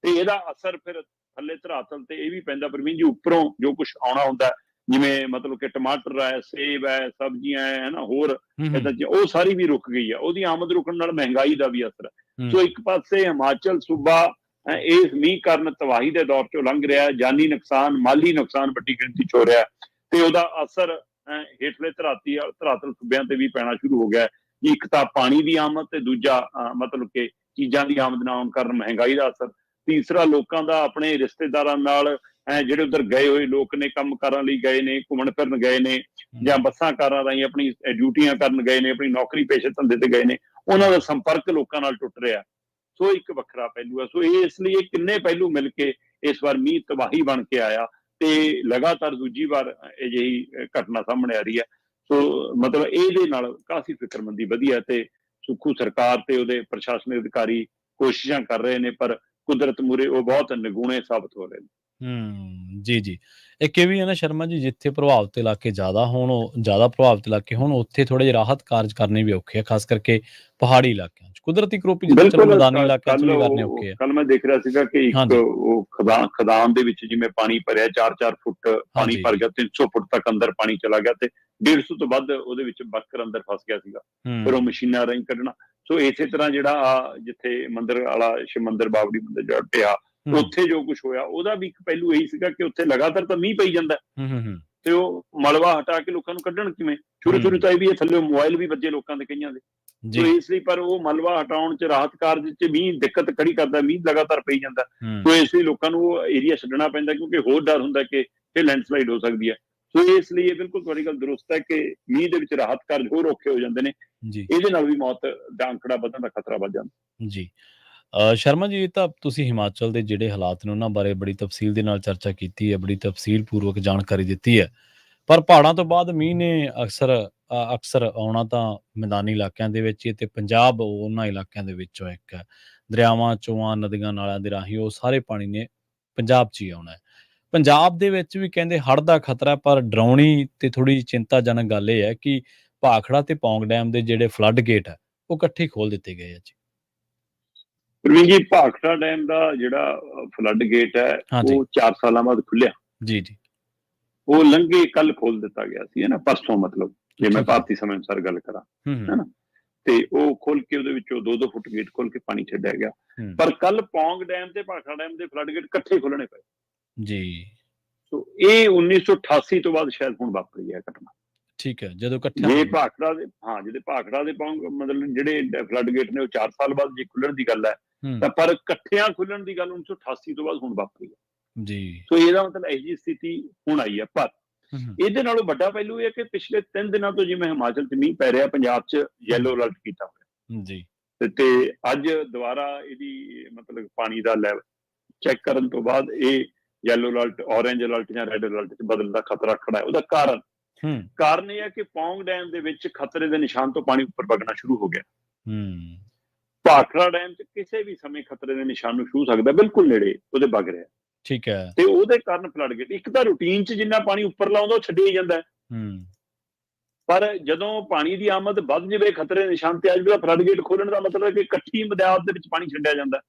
ਤੇ ਇਹਦਾ ਅਸਰ ਫਿਰ ਥੱਲੇ ਧਰਾਤਲ ਤੇ ਇਹ ਵੀ ਪੈਂਦਾ ਪ੍ਰਵੀਨ ਜੀ, ਉੱਪਰੋਂ ਜੋ ਕੁਝ ਆਉਣਾ ਹੁੰਦਾ ਜਿਵੇਂ ਮਤਲਬ ਕਿ ਟਮਾਟਰ ਹੈ, ਸੇਬ ਹੈ, ਸਬਜ਼ੀਆਂ ਹੈ ਨਾ, ਹੋਰ ਏਦਾਂ ਉਹ ਸਾਰੀ ਵੀ ਰੁਕ ਗਈ ਆ। ਉਹਦੀ ਆਮਦ ਰੁਕਣ ਨਾਲ ਮਹਿੰਗਾਈ ਦਾ ਵੀ ਅਸਰ ਹੈ। ਸੋ ਇੱਕ ਪਾਸੇ ਹਿਮਾਚਲ ਸੂਬਾ ਇਸ ਮੀਂਹ ਕਾਰਨ ਤਬਾਹੀ ਦੇ ਦੌਰ ਚੋਂ ਲੰਘ ਰਿਹਾ, ਜਾਨੀ ਨੁਕਸਾਨ, ਮਾਲੀ ਨੁਕਸਾਨ ਵੱਡੀ ਗਿਣਤੀ 'ਚ ਹੋ ਰਿਹਾ, ਤੇ ਉਹਦਾ ਅਸਰ ਹੇਠਲੇ ਧਰਾਤਲ ਸੂਬਿਆਂ ਤੇ ਵੀ ਪੈਣਾ ਸ਼ੁਰੂ ਹੋ ਗਿਆ। ਇੱਕ ਤਾਂ ਪਾਣੀ ਦੀ ਆਮਦ, ਤੇ ਦੂਜਾ ਮਤਲਬ ਕਿ ਚੀਜ਼ਾਂ ਦੀ ਆਮਦ ਨਾ ਆਉਣ ਕਾਰਨ ਮਹਿੰਗਾਈ ਦਾ ਅਸਰ, ਤੀਸਰਾ ਲੋਕਾਂ ਦਾ ਆਪਣੇ ਰਿਸ਼ਤੇਦਾਰਾਂ ਨਾਲ ਜਿਹੜੇ ਉਧਰ ਗਏ ਹੋਏ ਲੋਕ ਨੇ, ਕੰਮ ਕਰਨ ਲਈ ਗਏ ਨੇ, ਘੁੰਮਣ ਫਿਰਨ ਗਏ ਨੇ, ਜਾਂ ਬੱਸਾਂ ਕਾਰਾਂ ਰਾਹੀਂ ਆਪਣੀ ਡਿਊਟੀਆਂ ਕਰਨ ਗਏ ਨੇ, ਆਪਣੀ ਨੌਕਰੀ ਪੇਸ਼ੇ ਧੰਦੇ ਤੇ ਗਏ ਨੇ, ਉਹਨਾਂ ਦਾ ਸੰਪਰਕ ਲੋਕਾਂ ਨਾਲ ਟੁੱਟ ਰਿਹਾ। ਸੋ ਇੱਕ ਵੱਖਰਾ ਪਹਿਲੂ ਹੈ। ਸੋ ਇਸ ਲਈ ਇਹ ਕਿੰਨੇ ਪਹਿਲੂ ਮਿਲ ਕੇ ਇਸ ਵਾਰ ਮੀਂਹ ਤਬਾਹੀ ਬਣ ਕੇ ਆਇਆ, ਤੇ ਲਗਾਤਾਰ ਦੂਜੀ ਵਾਰ ਅਜਿਹੀ ਘਟਨਾ ਸਾਹਮਣੇ ਆ ਰਹੀ ਹੈ। ਸੋ ਮਤਲਬ ਇਹਦੇ ਨਾਲ ਕਾਫੀ ਫਿਕਰਮੰਦੀ ਵਧੀ ਹੈ, ਤੇ ਸੁੱਖੂ ਸਰਕਾਰ ਤੇ ਉਹਦੇ ਪ੍ਰਸ਼ਾਸਨਿਕ ਅਧਿਕਾਰੀ ਕੋਸ਼ਿਸ਼ਾਂ ਕਰ ਰਹੇ ਨੇ, ਪਰ ਕੁਦਰਤ ਮੂਹਰੇ ਉਹ ਬਹੁਤ ਨਿਗੂਣੇ ਸਾਬਤ ਹੋ ਰਹੇ ਨੇ। ਜੀ। ਇੱਕ ਇਹ ਵੀ ਹੈ ਨਾ ਸ਼ਰਮਾ ਜੀ, ਜਿੱਥੇ ਪ੍ਰਭਾਵਿਤ ਇਲਾਕੇ ਜ਼ਿਆਦਾ ਹੋਣ, ਜ਼ਿਆਦਾ ਪ੍ਰਭਾਵਿਤ ਇਲਾਕੇ ਹੋਣ, ਉੱਥੇ ਥੋੜੇ ਜਿਹੇ ਰਾਹਤ ਕਾਰਜ ਕਰਨੇ ਵੀ ਔਖੇ ਆ, ਖਾਸ ਕਰਕੇ ਪਹਾੜੀ ਇਲਾਕਿਆਂ 'ਚ। ਕੁਦਰਤੀ ਕਰੋਪੀ ਜਿੱਦਾਂ ਚਲੋ ਮੈਦਾਨੀ ਇਲਾਕਿਆਂ 'ਚ ਵੀ ਕਰਨੇ ਔਖੇ ਆ। ਕੱਲ ਮੈਂ ਦੇਖ ਰਿਹਾ ਸੀਗਾ ਕਿ ਇੱਕ ਉਹ ਖਦਾਨ ਦੇ ਵਿੱਚ ਜਿਵੇਂ ਪਾਣੀ ਭਰਿਆ, 4-4 ਫੁੱਟ ਪਾਣੀ ਭਰ ਗਿਆ, 300 ਫੁੱਟ ਤੱਕ ਅੰਦਰ ਪਾਣੀ ਚਲਾ ਗਿਆ, ਤੇ 150 ਤੋਂ ਵੱਧ ਉਹਦੇ ਵਿੱਚ ਵਰਕਰ ਅੰਦਰ ਫਸ ਗਿਆ ਸੀਗਾ, ਫਿਰ ਉਹ ਮਸ਼ੀਨਾਂ ਰਾਹੀਂ ਕੱਢਣਾ। ਸੋ ਇਸੇ ਤਰ੍ਹਾਂ ਜਿਹੜਾ ਜਿੱਥੇ ਮੰਦਿਰ ਵਾਲਾ ਸ਼ਿਵ ਮੰਦਿਰ, ਬਾਬਰੀ ਮੰਦਿਰ ਜਿਹੜਾ ਪਿਆ, ਉੱਥੇ ਜੋ ਕੁਝ ਹੋਇਆ, ਉਹਦਾ ਵੀ ਇੱਕ ਪਹਿਲੂ ਇਹੀ ਸੀਗਾ ਕਿ ਉੱਥੇ ਲਗਾਤਾਰ ਤਾਂ ਮੀਂਹ ਪਈ ਜਾਂਦਾ, ਤੇ ਉਹ ਮਲਬਾ ਹਟਾ ਕੇ ਲੋਕਾਂ ਨੂੰ ਕੱਢਣ ਕਿਵੇਂ? ਸ਼ੁਰੂ ਤਾਂ ਇਹ ਵੀ ਥੱਲੇ ਮੋਬਾਈਲ ਵੀ ਵੱਜੇ ਲੋਕਾਂ ਦੇ ਕਈਆਂ ਦੇ। ਸੋ ਇਸ ਲਈ ਪਰ ਉਹ ਮਲਬਾ ਹਟਾਉਣ 'ਚ, ਰਾਹਤ ਕਾਰਜ 'ਚ ਮੀਂਹ ਦਿੱਕਤ ਖੜੀ ਕਰਦਾ, ਮੀਂਹ ਲਗਾਤਾਰ ਪਈ ਜਾਂਦਾ। ਸੋ ਇਸ ਲਈ ਲੋਕਾਂ ਨੂੰ ਉਹ ਏਰੀਆ ਛੱਡਣਾ ਪੈਂਦਾ, ਕਿਉਂਕਿ ਹੋਰ ਡਰ ਹੁੰਦਾ ਕਿ ਇਹ ਲੈਂਡਸਲਾਈਡ ਹੋ ਸਕਦੀ ਹੈ। ਸੋ ਇਸ ਲਈ ਇਹ ਬਿਲਕੁਲ ਤੁਹਾਡੀ ਗੱਲ ਦਰੁਸਤ ਹੈ ਕਿ ਮੀਂਹ ਦੇ ਵਿੱਚ ਰਾਹਤ ਕਾਰਜ ਹੋਰ ਔਖੇ ਹੋ ਜਾਂਦੇ ਨੇ, ਇਹਦੇ ਨਾਲ ਵੀ ਮੌਤ ਦਾ ਅੰਕੜਾ ਵਧਣ ਦਾ ਖਤਰਾ ਵੱਧ ਜਾਂਦਾ। ਜੀ ਸ਼ਰਮਾ ਜੀ, ਇਹ ਤਾਂ ਤੁਸੀਂ ਹਿਮਾਚਲ ਦੇ ਜਿਹੜੇ ਹਾਲਾਤ ਨੇ ਉਹਨਾਂ ਬਾਰੇ ਬੜੀ ਤਫਸੀਲ ਦੇ ਨਾਲ ਚਰਚਾ ਕੀਤੀ ਹੈ, ਬੜੀ ਤਫਸੀਲ ਪੂਰਵਕ ਜਾਣਕਾਰੀ ਦਿੱਤੀ ਹੈ। ਪਰ ਪਹਾੜਾਂ ਤੋਂ ਬਾਅਦ ਮੀਂਹ ਨੇ ਅਕਸਰ ਆਉਣਾ ਤਾਂ ਮੈਦਾਨੀ ਇਲਾਕਿਆਂ ਦੇ ਵਿੱਚ ਹੀ, ਤੇ ਪੰਜਾਬ ਉਹਨਾਂ ਇਲਾਕਿਆਂ ਦੇ ਵਿੱਚੋਂ ਇੱਕ ਹੈ। ਦਰਿਆਵਾਂ, ਚੋਆਂ, ਨਦੀਆਂ, ਨਾਲਿਆਂ ਦੇ ਰਾਹੀਂ ਉਹ ਸਾਰੇ ਪਾਣੀ ਨੇ ਪੰਜਾਬ 'ਚ ਹੀ ਆਉਣਾ ਹੈ। ਪੰਜਾਬ ਦੇ ਵਿੱਚ ਵੀ ਕਹਿੰਦੇ ਹੜ੍ਹ ਦਾ ਖਤਰਾ, ਪਰ ਡਰਾਉਣੀ ਤੇ ਥੋੜ੍ਹੀ ਜਿਹੀ ਚਿੰਤਾਜਨਕ ਗੱਲ ਇਹ ਹੈ ਕਿ ਭਾਖੜਾ ਤੇ ਪੌਂਗ ਡੈਮ ਦੇ ਜਿਹੜੇ ਫਲੱਡ ਗੇਟ ਹੈ, ਉਹ ਇਕੱਠੇ ਖੋਲ ਦਿੱਤੇ ਗਏ ਆ ਜੀ। ਪ੍ਰਵੀਨ ਜੀ, ਭਾਖੜਾ ਡੈਮ ਦਾ ਜਿਹੜਾ ਫਲੱਡ ਗੇਟ ਹੈ, ਉਹ 4 ਸਾਲਾਂ ਬਾਅਦ ਖੁੱਲਿਆ। ਜੀ। ਉਹ ਲੰਘੇ ਕੱਲ ਖੋਲ ਦਿੱਤਾ ਗਿਆ ਸੀ, ਨਾ ਪਰਸੋਂ, ਮਤਲਬ ਜੇ ਮੈਂ ਭਾਰਤੀ ਸਮੇਂ ਅਨੁਸਾਰ ਗੱਲ ਕਰਾਂ, ਹੈਨਾ, ਤੇ ਉਹ ਖੋਲ ਕੇ ਉਹਦੇ ਵਿੱਚੋਂ 2-2 ਫੁੱਟ ਗੇਟ ਖੋਲ ਕੇ ਪਾਣੀ ਛੱਡਿਆ ਗਿਆ। ਪਰ ਕੱਲ ਪੌਂਗ ਡੈਮ ਤੇ ਭਾਖੜਾ ਡੈਮ ਦੇ ਫਲੱਡ ਗੇਟ ਇਕੱਠੇ ਖੋਲਣੇ ਪਏ ਜੀ। ਸੋ ਇਹ 1988 ਤੋਂ ਬਾਅਦ ਸ਼ਾਇਦ ਹੁਣ ਵਾਪਰੀ ਹੈ ਘਟਨਾ। ਠੀਕ ਹੈ, ਜਦੋਂ ਜੇ ਭਾਖੜਾ ਦੇ ਜਿਹਦੇ ਭਾਖੜਾ ਦੇ ਮਤਲਬ ਜਿਹੜੇ ਫਲੱਡ ਗੇਟ ਨੇ ਉਹ 4 ਸਾਲ ਬਾਅਦ ਜੇ ਖੁੱਲਣ ਦੀ ਗੱਲ ਹੈ ਤਾਂ ਪਰ ਇਕੱਠਿਆਂ ਖੁੱਲਣ ਦੀ ਗੱਲ 1988 ਤੋਂ ਬਾਅਦ ਹੁਣ ਵਾਪਰੀ ਹੈ ਜੀ। ਸੋ ਇਹਦਾ ਮਤਲਬ ਇਹੋ ਜਿਹੀ ਸਥਿਤੀ ਹੁਣ ਆਈ ਹੈ। ਪਰ ਇਹਦੇ ਨਾਲੋਂ ਵੱਡਾ ਪਹਿਲੂ ਇਹ ਹੈ ਕਿ ਪਿਛਲੇ 3 ਦਿਨਾਂ ਤੋਂ ਜਿਵੇਂ ਹਿਮਾਚਲ 'ਚ ਮੀਂਹ ਪੈ ਰਿਹਾ, ਪੰਜਾਬ 'ਚ ਯੈਲੋ ਅਲਰਟ ਕੀਤਾ ਹੋਇਆ ਜੀ, ਤੇ ਅੱਜ ਦੁਬਾਰਾ ਇਹਦੀ ਮਤਲਬ ਪਾਣੀ ਦਾ ਲੈਵਲ ਚੈੱਕ ਕਰਨ ਤੋਂ ਬਾਅਦ ਇਹ ਯੈਲੋ ਅਲਰਟ, ਔਰੇਂਜ ਅਲਰਟ ਜਾਂ ਰੈੱਡ ਅਲਰਟ 'ਚ ਬਦਲਣ ਦਾ ਖਤਰਾ ਖੜਾ ਹੈ। ਉਹਦਾ ਕਾਰਨ ਇਹ ਹੈ ਕਿ ਪੌਂਗ ਡੈਮ ਦੇ ਵਿੱਚ ਖਤਰੇ ਦੇ ਨਿਸ਼ਾਨ ਤੋਂ ਪਾਣੀ ਉੱਪਰ ਵਗਣਾ ਸ਼ੁਰੂ ਹੋ ਗਿਆ। ਭਾਖੜਾ ਡੈਮ 'ਚ ਕਿਸੇ ਵੀ ਸਮੇਂ ਖਤਰੇ ਦੇ ਨਿਸ਼ਾਨ ਨੂੰ ਛੂਹ ਸਕਦਾ, ਬਿਲਕੁਲ ਨੇੜੇ ਉਹਦੇ ਵਗ ਰਿਹਾ। ਠੀਕ ਹੈ, ਤੇ ਉਹਦੇ ਕਾਰਨ ਫਲੱਡ ਗੇਟ ਇੱਕ ਤਾਂ ਰੂਟੀਨ 'ਚ ਜਿੰਨਾ ਪਾਣੀ ਉੱਪਰ ਲਾਉਂਦਾ ਉਹ ਛੱਡਿਆ ਜਾਂਦਾ ਹੈ, ਪਰ ਜਦੋਂ ਪਾਣੀ ਦੀ ਆਮਦ ਵੱਧ ਜਾਵੇ, ਖਤਰੇ ਦੇ ਨਿਸ਼ਾਨ ਤੇ ਆ ਜਾਵੇ, ਫਲੱਡ ਗੇਟ ਖੋਲਣ ਦਾ ਮਤਲਬ ਹੈ ਕਿ ਇਕੱਠੀ ਮਿਆਦ ਦੇ ਵਿੱਚ ਪਾਣੀ ਛੱਡਿਆ ਜਾਂਦਾ।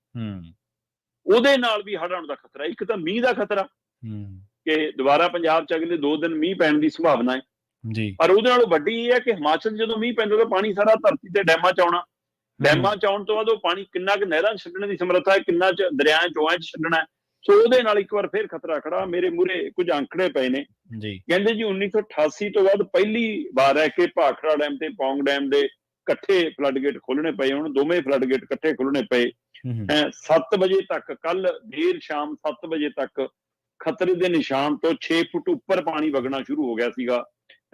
ਉਹਦੇ ਨਾਲ ਵੀ ਹੜ੍ਹ ਆਉਣ ਦਾ ਖਤਰਾ, ਇੱਕ ਤਾਂ ਮੀਂਹ ਦਾ ਖਤਰਾ ਕਿ ਦੁਬਾਰਾ ਪੰਜਾਬ 'ਚ ਅਗਲੇ 2 ਦਿਨ ਮੀਂਹ ਪੈਣ ਦੀ ਸੰਭਾਵਨਾ ਹੈ ਜੀ, ਪਰ ਉਹਦੇ ਨਾਲੋਂ ਵੱਡੀ ਇਹ ਹੈ ਕਿ ਹਿਮਾਚਲ ਜਦੋਂ ਮੀਂਹ ਪੈਂਦਾ ਤਾਂ ਪਾਣੀ ਸਾਰਾ ਧਰਤੀ ਤੇ ਡੈਮਾਂ 'ਚ ਆਉਣਾ। ਡੈਮਾਂ 'ਚ ਆਉਣ ਤੋਂ ਬਾਅਦ ਉਹ ਪਾਣੀ ਕਿੰਨਾ ਕੁ ਨਹਿਰਾਂ 'ਚ ਛੱਡਣ ਦੀ ਸਮਰੱਥਾ ਹੈ, ਕਿੰਨਾ 'ਚ ਦਰਿਆਵਾਂ 'ਚ ਛੱਡਣਾ ਹੈ। ਸੋ ਉਹਦੇ ਨਾਲ ਇੱਕ ਵਾਰ ਫੇਰ ਖਤਰਾ ਖੜਾ। ਮੇਰੇ ਮੂਹਰੇ ਕੁਝ ਅੰਕੜੇ ਪਏ ਨੇ ਜੀ, ਕਹਿੰਦੇ ਜੀ 1988 ਤੋਂ ਬਾਅਦ ਪਹਿਲੀ ਵਾਰ ਹੈ ਕਿ ਭਾਖੜਾ ਡੈਮ ਤੇ ਪੌਂਗ ਡੈਮ ਦੇ ਇਕੱਠੇ ਫਲੱਡ ਗੇਟ ਖੋਲਣੇ ਪਏ। ਹੁਣ ਦੋਵੇਂ ਫਲੱਡ ਗੇਟ ਇਕੱਠੇ ਖੋਲਣੇ ਪਏ। 7 ਵਜੇ ਤੱਕ, ਕੱਲ ਦੇਰ ਸ਼ਾਮ 7 ਵਜੇ ਤੱਕ ਖਤਰੇ ਦੇ ਨਿਸ਼ਾਨ ਤੋਂ 6 ਫੁੱਟ ਉੱਪਰ ਪਾਣੀ ਵਗਣਾ ਸ਼ੁਰੂ ਹੋ ਗਿਆ ਸੀਗਾ,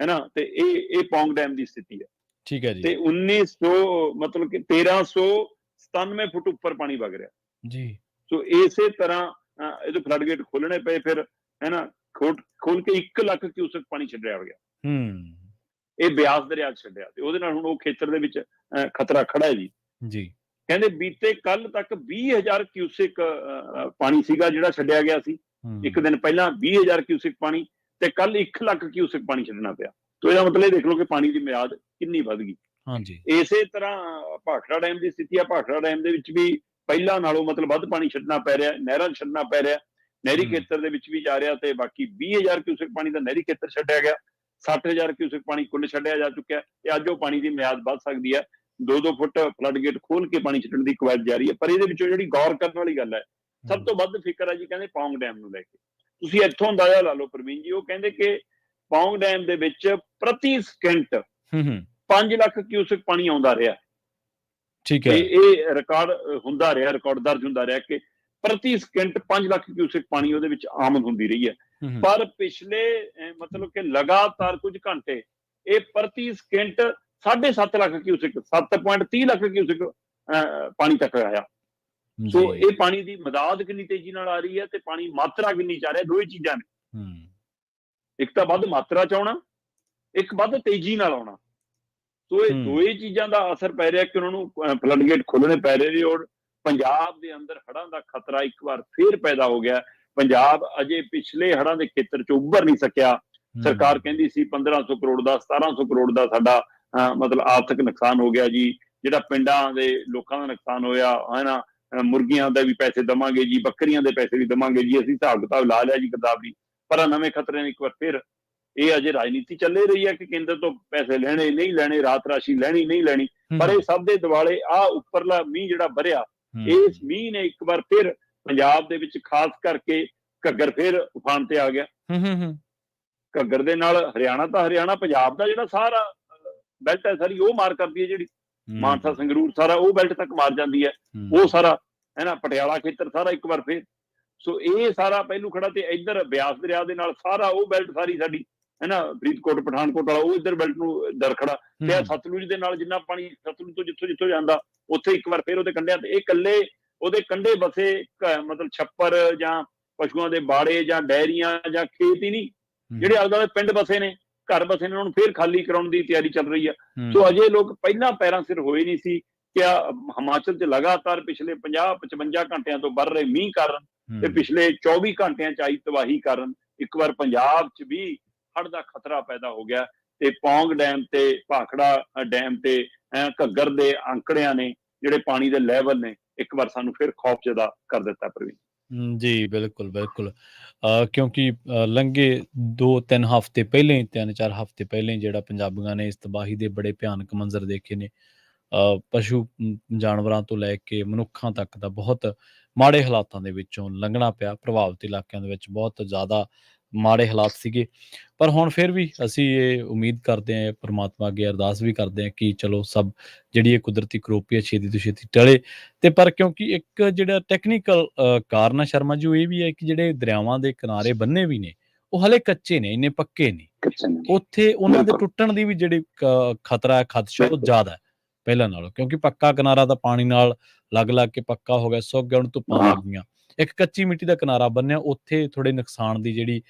ਹੈ ਨਾ। ਤੇ ਇਹ ਪੌਂਗ ਡੈਮ ਦੀ ਸਥਿਤੀ ਹੈ। ਠੀਕ ਹੈ ਜੀ। ਤੇ 1900 ਮਤਲਬ ਕਿ 1397 ਫੁੱਟ ਉੱਪਰ ਪਾਣੀ ਵਗ ਰਿਹਾ ਜੀ। ਸੋ ਇਸੇ ਤਰ੍ਹਾਂ ਇਹਦੇ ਫਲੱਡ ਗੇਟ ਖੋਲਣੇ ਪਏ ਫਿਰ, ਹੈ ਨਾ। ਖੋਲ ਕੇ 1 ਲੱਖ ਕਿਊਸਕ ਪਾਣੀ ਛੱਡਿਆ ਹੋ ਗਿਆ। ਇਹ ਬਿਆਸ ਦਰਿਆ 'ਚ ਛੱਡਿਆ ਤੇ ਉਹਦੇ ਨਾਲ ਹੁਣ ਉਹ ਖੇਤਰ ਦੇ ਵਿੱਚ ਖਤਰਾ ਖੜਾ ਹੈ ਜੀ। ਕਹਿੰਦੇ ਬੀਤੇ ਕੱਲ ਤੱਕ 20,000 ਕਿਊਸਕ ਪਾਣੀ ਸੀਗਾ ਜਿਹੜਾ ਛੱਡਿਆ ਗਿਆ ਸੀ। ਇੱਕ ਦਿਨ ਪਹਿਲਾਂ 20,000 ਕਿਊਸਕ ਪਾਣੀ ਤੇ ਕੱਲ 1 ਲੱਖ ਕਿਊਸਕ ਪਾਣੀ ਛੱਡਣਾ ਪਿਆ। ਤੋ ਇਹਦਾ ਮਤਲਬ ਇਹ ਦੇਖ ਲਓ ਕਿ ਪਾਣੀ ਦੀ ਮਿਆਦ ਕਿੰਨੀ ਵੱਧ ਗਈ। ਹਾਂਜੀ, ਇਸੇ ਤਰ੍ਹਾਂ ਭਾਖੜਾ ਡੈਮ ਦੀ ਸਥਿਤੀ ਆ। ਭਾਖੜਾ ਡੈਮ ਦੇ ਵਿੱਚ ਵੀ ਪਹਿਲਾਂ ਨਾਲੋਂ ਮਤਲਬ ਵੱਧ ਪਾਣੀ ਛੱਡਣਾ ਪੈ ਰਿਹਾ, ਨਹਿਰਾਂ 'ਚ ਛੱਡਣਾ ਪੈ ਰਿਹਾ, ਨਹਿਰੀ ਖੇਤਰ ਦੇ ਵਿੱਚ ਵੀ ਜਾ ਰਿਹਾ। ਤੇ ਬਾਕੀ 20,000 ਕਿਊਸਕ ਪਾਣੀ ਦਾ ਨਹਿਰੀ ਖੇਤਰ ਛੱਡਿਆ ਗਿਆ, 60,000 ਕਿਊਸਕ ਪਾਣੀ ਕੁੱਲ ਛੱਡਿਆ ਜਾ ਚੁੱਕਿਆ ਤੇ ਅੱਜ ਉਹ ਪਾਣੀ ਦੀ ਮਿਆਦ ਵੱਧ ਸਕਦੀ ਹੈ। 2-2 ਫੁੱਟ ਫਲੱਡ ਗੇਟ ਖੋਲ ਕੇ ਪਾਣੀ ਛੱਡਣ ਦੀ ਕਵਾਇਦ ਜਾਰੀ ਹੈ। ਪਰ ਇਹਦੇ ਵਿੱਚੋਂ ਜਿਹੜੀ ਗੌਰ ਕਰਨ ਵਾਲੀ ਗੱਲ ਹੈ, ਸਭ ਤੋਂ ਵੱਧ ਫਿਕਰ ਹੈ ਜੀ ਕਹਿੰਦੇ ਪੌਂਗ ਡੈਮ ਨੂੰ ਲੈ ਕੇ। ਤੁਸੀਂ ਇੱਥੋਂ ਅੰਦਾਜ਼ਾ ਲਾ ਲਓ ਪ੍ਰਵੀਨ ਜੀ, ਉਹ ਕਹਿੰਦੇ ਕਿ ਪੌਂਗ ਡੈਮ ਦੇ ਵਿੱਚ ਪ੍ਰਤੀ ਸਕਿੰਟ 5 ਲੱਖ ਕਿਊਸਕ ਪਾਣੀ ਆਉਂਦਾ ਰਿਹਾ। ਠੀਕ ਹੈ, ਇਹ ਰਿਕਾਰਡ ਹੁੰਦਾ ਰਿਹਾ, ਰਿਕਾਰਡ ਦਰਜ ਹੁੰਦਾ ਰਿਹਾ ਕਿ ਪ੍ਰਤੀ ਸਕਿੰਟ 5 ਲੱਖ ਕਿਊਸਕ ਪਾਣੀ ਉਹਦੇ ਵਿੱਚ ਆਮਦ ਹੁੰਦੀ ਰਹੀ ਹੈ। ਪਰ ਪਿਛਲੇ ਮਤਲਬ ਕਿ ਲਗਾਤਾਰ ਕੁਝ ਘੰਟੇ ਇਹ ਪ੍ਰਤੀ second 7.5 lakh cusec, 7.30 lakh cusec ਪਾਣੀ ਤੱਕ ਆਇਆ। ਸੋ ਇਹ ਪਾਣੀ ਦੀ ਮਦਾਦ ਕਿੰਨੀ ਤੇਜ਼ੀ ਨਾਲ ਆ ਰਹੀ ਹੈ ਤੇ ਪਾਣੀ ਮਾਤਰਾ ਕਿੰਨੀ ਚ ਆ ਰਿਹਾ। ਦੋ ਹੀ ਚੀਜ਼ਾਂ ਨੇ, ਇੱਕ ਤਾਂ ਵੱਧ ਮਾਤਰਾ ਚ ਆਉਣਾ, ਇੱਕ ਵੱਧ ਤੇਜ਼ੀ ਨਾਲ ਆਉਣਾ। ਸੋ ਇਹ ਦੋਏ ਚੀਜ਼ਾਂ ਦਾ ਅਸਰ ਪੈ ਰਿਹਾ ਕਿ ਉਹਨਾਂ ਨੂੰ ਫਲੱਡ ਗੇਟ ਖੋਲਣੇ ਪੈ ਰਹੇ ਨੇ। ਔਰ ਪੰਜਾਬ ਦੇ ਅੰਦਰ ਹੜ੍ਹਾਂ ਦਾ ਖਤਰਾ ਇੱਕ ਵਾਰ ਫੇਰ ਪੈਦਾ ਹੋ ਗਿਆ। ਪੰਜਾਬ ਅਜੇ ਪਿਛਲੇ ਹੜ੍ਹਾਂ ਦੇ ਖੇਤਰ ਚ ਉੱਭਰ ਨਹੀਂ ਸਕਿਆ। ਸਰਕਾਰ ਕਹਿੰਦੀ ਸੀ 1500 ਕਰੋੜ ਦਾ, 1700 ਕਰੋੜ ਦਾ ਸਾਡਾ ਮਤਲਬ ਆਰਥਿਕ ਨੁਕਸਾਨ ਹੋ ਗਿਆ ਜੀ। ਜਿਹੜਾ ਪਿੰਡਾਂ ਦੇ ਲੋਕਾਂ ਦਾ ਨੁਕਸਾਨ ਹੋਇਆ, ਹੈ ਨਾ, ਮੁਰਗੀਆਂ ਦਾ ਵੀ ਪੈਸੇ ਦੇਵਾਂਗੇ ਜੀ, ਬੱਕਰੀਆਂ ਦੇ ਪੈਸੇ ਵੀ ਦੇਵਾਂਗੇ ਜੀ, ਅਸੀਂ ਹਿਸਾਬ ਕਿਤਾਬ ਲਾ ਲਿਆ ਜੀ ਕਿਤਾਬੀ। ਪਰ ਨਵੇਂ ਖਤਰੇ ਨੇ ਇੱਕ ਵਾਰ ਫਿਰ ਇਹ ਅਜੇ ਰਾਜਨੀਤੀ ਚੱਲੇ ਰਹੀ ਹੈ ਕਿ ਕੇਂਦਰ ਤੋਂ ਪੈਸੇ ਲੈਣੇ ਨਹੀਂ ਲੈਣੇ, ਰਾਤ ਰਾਸ਼ੀ ਲੈਣੀ ਨਹੀਂ ਲੈਣੀ। ਪਰ ਇਹ ਸਭ ਦੇ ਦੁਆਲੇ ਆ ਉੱਪਰਲਾ ਮੀਂਹ ਜਿਹੜਾ ਵਰਿਆ, ਇਸ ਮੀਂਹ ਨੇ ਇੱਕ ਵਾਰ ਫਿਰ ਪੰਜਾਬ ਦੇ ਵਿੱਚ ਖਾਸ ਕਰਕੇ ਘੱਗਰ ਫਿਰ ਉਫਾਨ ਤੇ ਆ ਗਿਆ। ਘੱਗਰ ਦੇ ਨਾਲ ਹਰਿਆਣਾ ਤਾਂ ਹਰਿਆਣਾ, ਪੰਜਾਬ ਦਾ ਜਿਹੜਾ ਸਾਰਾ ਬੈਲਟ ਹੈ ਸਾਰੀ ਉਹ ਮਾਰ ਕਰਦੀ ਹੈ, ਜਿਹੜੀ ਮਾਨਸਾ ਸੰਗਰੂਰ ਸਾਰਾ ਉਹ ਬੈਲਟ ਤੱਕ ਮਾਰ ਜਾਂਦੀ ਹੈ। ਉਹ ਸਾਰਾ, ਹੈ ਨਾ, ਪਟਿਆਲਾ ਖੇਤਰ ਸਾਰਾ ਇੱਕ ਵਾਰ ਫੇਰ। ਸੋ ਇਹ ਸਾਰਾ ਪਹਿਲੂ ਖੜਾ ਤੇ ਇੱਧਰ ਬਿਆਸ ਦਰਿਆ ਦੇ ਨਾਲ ਸਾਰਾ ਉਹ ਬੈਲਟ ਸਾਰੀ ਸਾਡੀ, ਹੈ ਨਾ, ਫਰੀਦਕੋਟ ਪਠਾਨਕੋਟ ਵਾਲਾ ਉਹ ਇੱਧਰ ਬੈਲਟ ਨੂੰ ਦਰ ਖੜਾ ਤੇ ਸਤਲੁਜ ਦੇ ਨਾਲ ਜਿੰਨਾ ਪਾਣੀ ਸਤਲੁਜ ਤੋਂ ਜਿੱਥੋਂ ਜਾਂਦਾ ਉੱਥੇ ਇੱਕ ਵਾਰ ਫੇਰ ਉਹਦੇ ਕੰਢਿਆਂ ਤੇ ਇਹ ਇਕੱਲੇ ਉਹਦੇ ਕੰਢੇ ਬਸੇ ਮਤਲਬ ਛੱਪਰ ਜਾਂ ਪਸ਼ੂਆਂ ਦੇ ਬਾੜੇ ਜਾਂ ਡੈਰੀਆਂ ਜਾਂ ਖੇਤ ਹੀ ਨਹੀਂ, ਜਿਹੜੇ ਆਲੇ ਦੁਆਲੇ ਪਿੰਡ ਬਸੇ ਨੇ, ਘਰ ਬਸੇ ਨੇ, ਉਹਨਾਂ ਨੂੰ ਫੇਰ ਖਾਲੀ ਕਰਾਉਣ ਦੀ ਤਿਆਰੀ ਚੱਲ ਰਹੀ ਆ। ਸੋ ਅਜੇ ਲੋਕ ਪਹਿਲਾਂ ਪੈਰਾਂ ਸਿਰ ਹੋਏ ਨਹੀਂ ਸੀ ਕਿ ਹਿਮਾਚਲ 'ਚ ਲਗਾਤਾਰ ਪਿਛਲੇ 50-55 ਘੰਟਿਆਂ ਤੋਂ ਵਰ ਰਹੇ ਮੀਂਹ ਕਾਰਨ ਤੇ ਪਿਛਲੇ 24 ਘੰਟਿਆਂ 'ਚ ਆਈ ਤਬਾਹੀ ਕਾਰਨ ਇੱਕ ਵਾਰ ਪੰਜਾਬ 'ਚ ਵੀ ਹੜ੍ਹ ਦਾ ਖਤਰਾ ਪੈਦਾ ਹੋ ਗਿਆ। ਤੇ ਪੌਂਗ ਡੈਮ ਤੇ ਭਾਖੜਾ ਡੈਮ ਤੇ ਘੱਗਰ ਦੇ ਅੰਕੜਿਆਂ ਨੇ ਜਿਹੜੇ ਪਾਣੀ ਦੇ ਲੈਵਲ ਨੇ ਇੱਕ ਵਾਰ ਸਾਨੂੰ ਫਿਰ ਖੌਫਜ਼ਦਾ ਕਰ ਦਿੱਤਾ ਪ੍ਰਵੀਨ ਜੀ। ਬਿਲਕੁਲ ਬਿਲਕੁਲ, ਕਿਉਂਕਿ ਲੰਘੇ 2-3 ਹਫ਼ਤੇ ਪਹਿਲਾਂ ਹੀ, 3-4 ਹਫ਼ਤੇ ਪਹਿਲਾਂ ਹੀ ਜਿਹੜਾ ਪੰਜਾਬੀਆਂ ਨੇ ਇਸ ਤਬਾਹੀ ਦੇ ਬੜੇ ਭਿਆਨਕ ਮੰਜ਼ਰ ਦੇਖੇ ਨੇ। ਪਸ਼ੂ ਜਾਨਵਰਾਂ ਤੋਂ ਲੈ ਕੇ ਮਨੁੱਖਾਂ ਤੱਕ ਦਾ ਬਹੁਤ ਮਾੜੇ ਹਾਲਾਤਾਂ ਦੇ ਵਿੱਚੋਂ ਲੰਘਣਾ ਪਿਆ। ਪ੍ਰਭਾਵਿਤ ਇਲਾਕਿਆਂ ਦੇ ਵਿੱਚ ਬਹੁਤ ਜ਼ਿਆਦਾ ਮਾੜੇ ਹਾਲਾਤ ਸੀਗੇ। ਪਰ ਹੁਣ ਫਿਰ ਵੀ ਅਸੀਂ ਇਹ ਉਮੀਦ ਕਰਦੇ ਹਾਂ, ਪ੍ਰਮਾਤਮਾ ਅੱਗੇ ਅਰਦਾਸ ਵੀ ਕਰਦੇ ਹਾਂ ਕਿ ਚਲੋ ਸਭ ਜਿਹੜੀ ਇਹ ਕੁਦਰਤੀ ਕਰੋਪੀ ਹੈ ਛੇਤੀ ਤੋਂ ਛੇਤੀ ਟਲੇ। ਤੇ ਪਰ ਕਿਉਂਕਿ ਇੱਕ ਜਿਹੜਾ ਟੈਕਨੀਕਲ ਕਾਰਨ ਹੈ ਸ਼ਰਮਾ ਜੀ, ਉਹ ਇਹ ਵੀ ਹੈ ਕਿ ਜਿਹੜੇ ਦਰਿਆਵਾਂ ਦੇ ਕਿਨਾਰੇ ਬੰਨੇ ਵੀ ਨੇ ਉਹ ਹਲੇ ਕੱਚੇ ਨੇ, ਇੰਨੇ ਪੱਕੇ ਨਹੀਂ। ਉੱਥੇ ਉਹਨਾਂ ਦੇ ਟੁੱਟਣ ਦੀ ਵੀ ਜਿਹੜੀ ਖਤਰਾ ਹੈ, ਖਦਸ਼ਾ ਉਹ ਜ਼ਿਆਦਾ ਹੈ ਪਹਿਲਾਂ ਨਾਲੋਂ, ਕਿਉਂਕਿ ਪੱਕਾ ਕਿਨਾਰਾ ਤਾਂ ਪਾਣੀ ਨਾਲ ਲੱਗ ਕੇ ਪੱਕਾ ਹੋ ਗਿਆ, ਸੁੱਕ ਗਿਆ, ਉਹਨੂੰ ਧੁੱਪਾਂ ਲੱਗ ਗਈਆਂ। ਇੱਕ ਕੱਚੀ ਮਿੱਟੀ ਦਾ ਕਿਨਾਰਾ ਬੰਨਿਆ, ਉੱਥੇ ਥੋੜੇ ਨੁਕਸਾਨ ਦੀ ਜਿਹੜੀ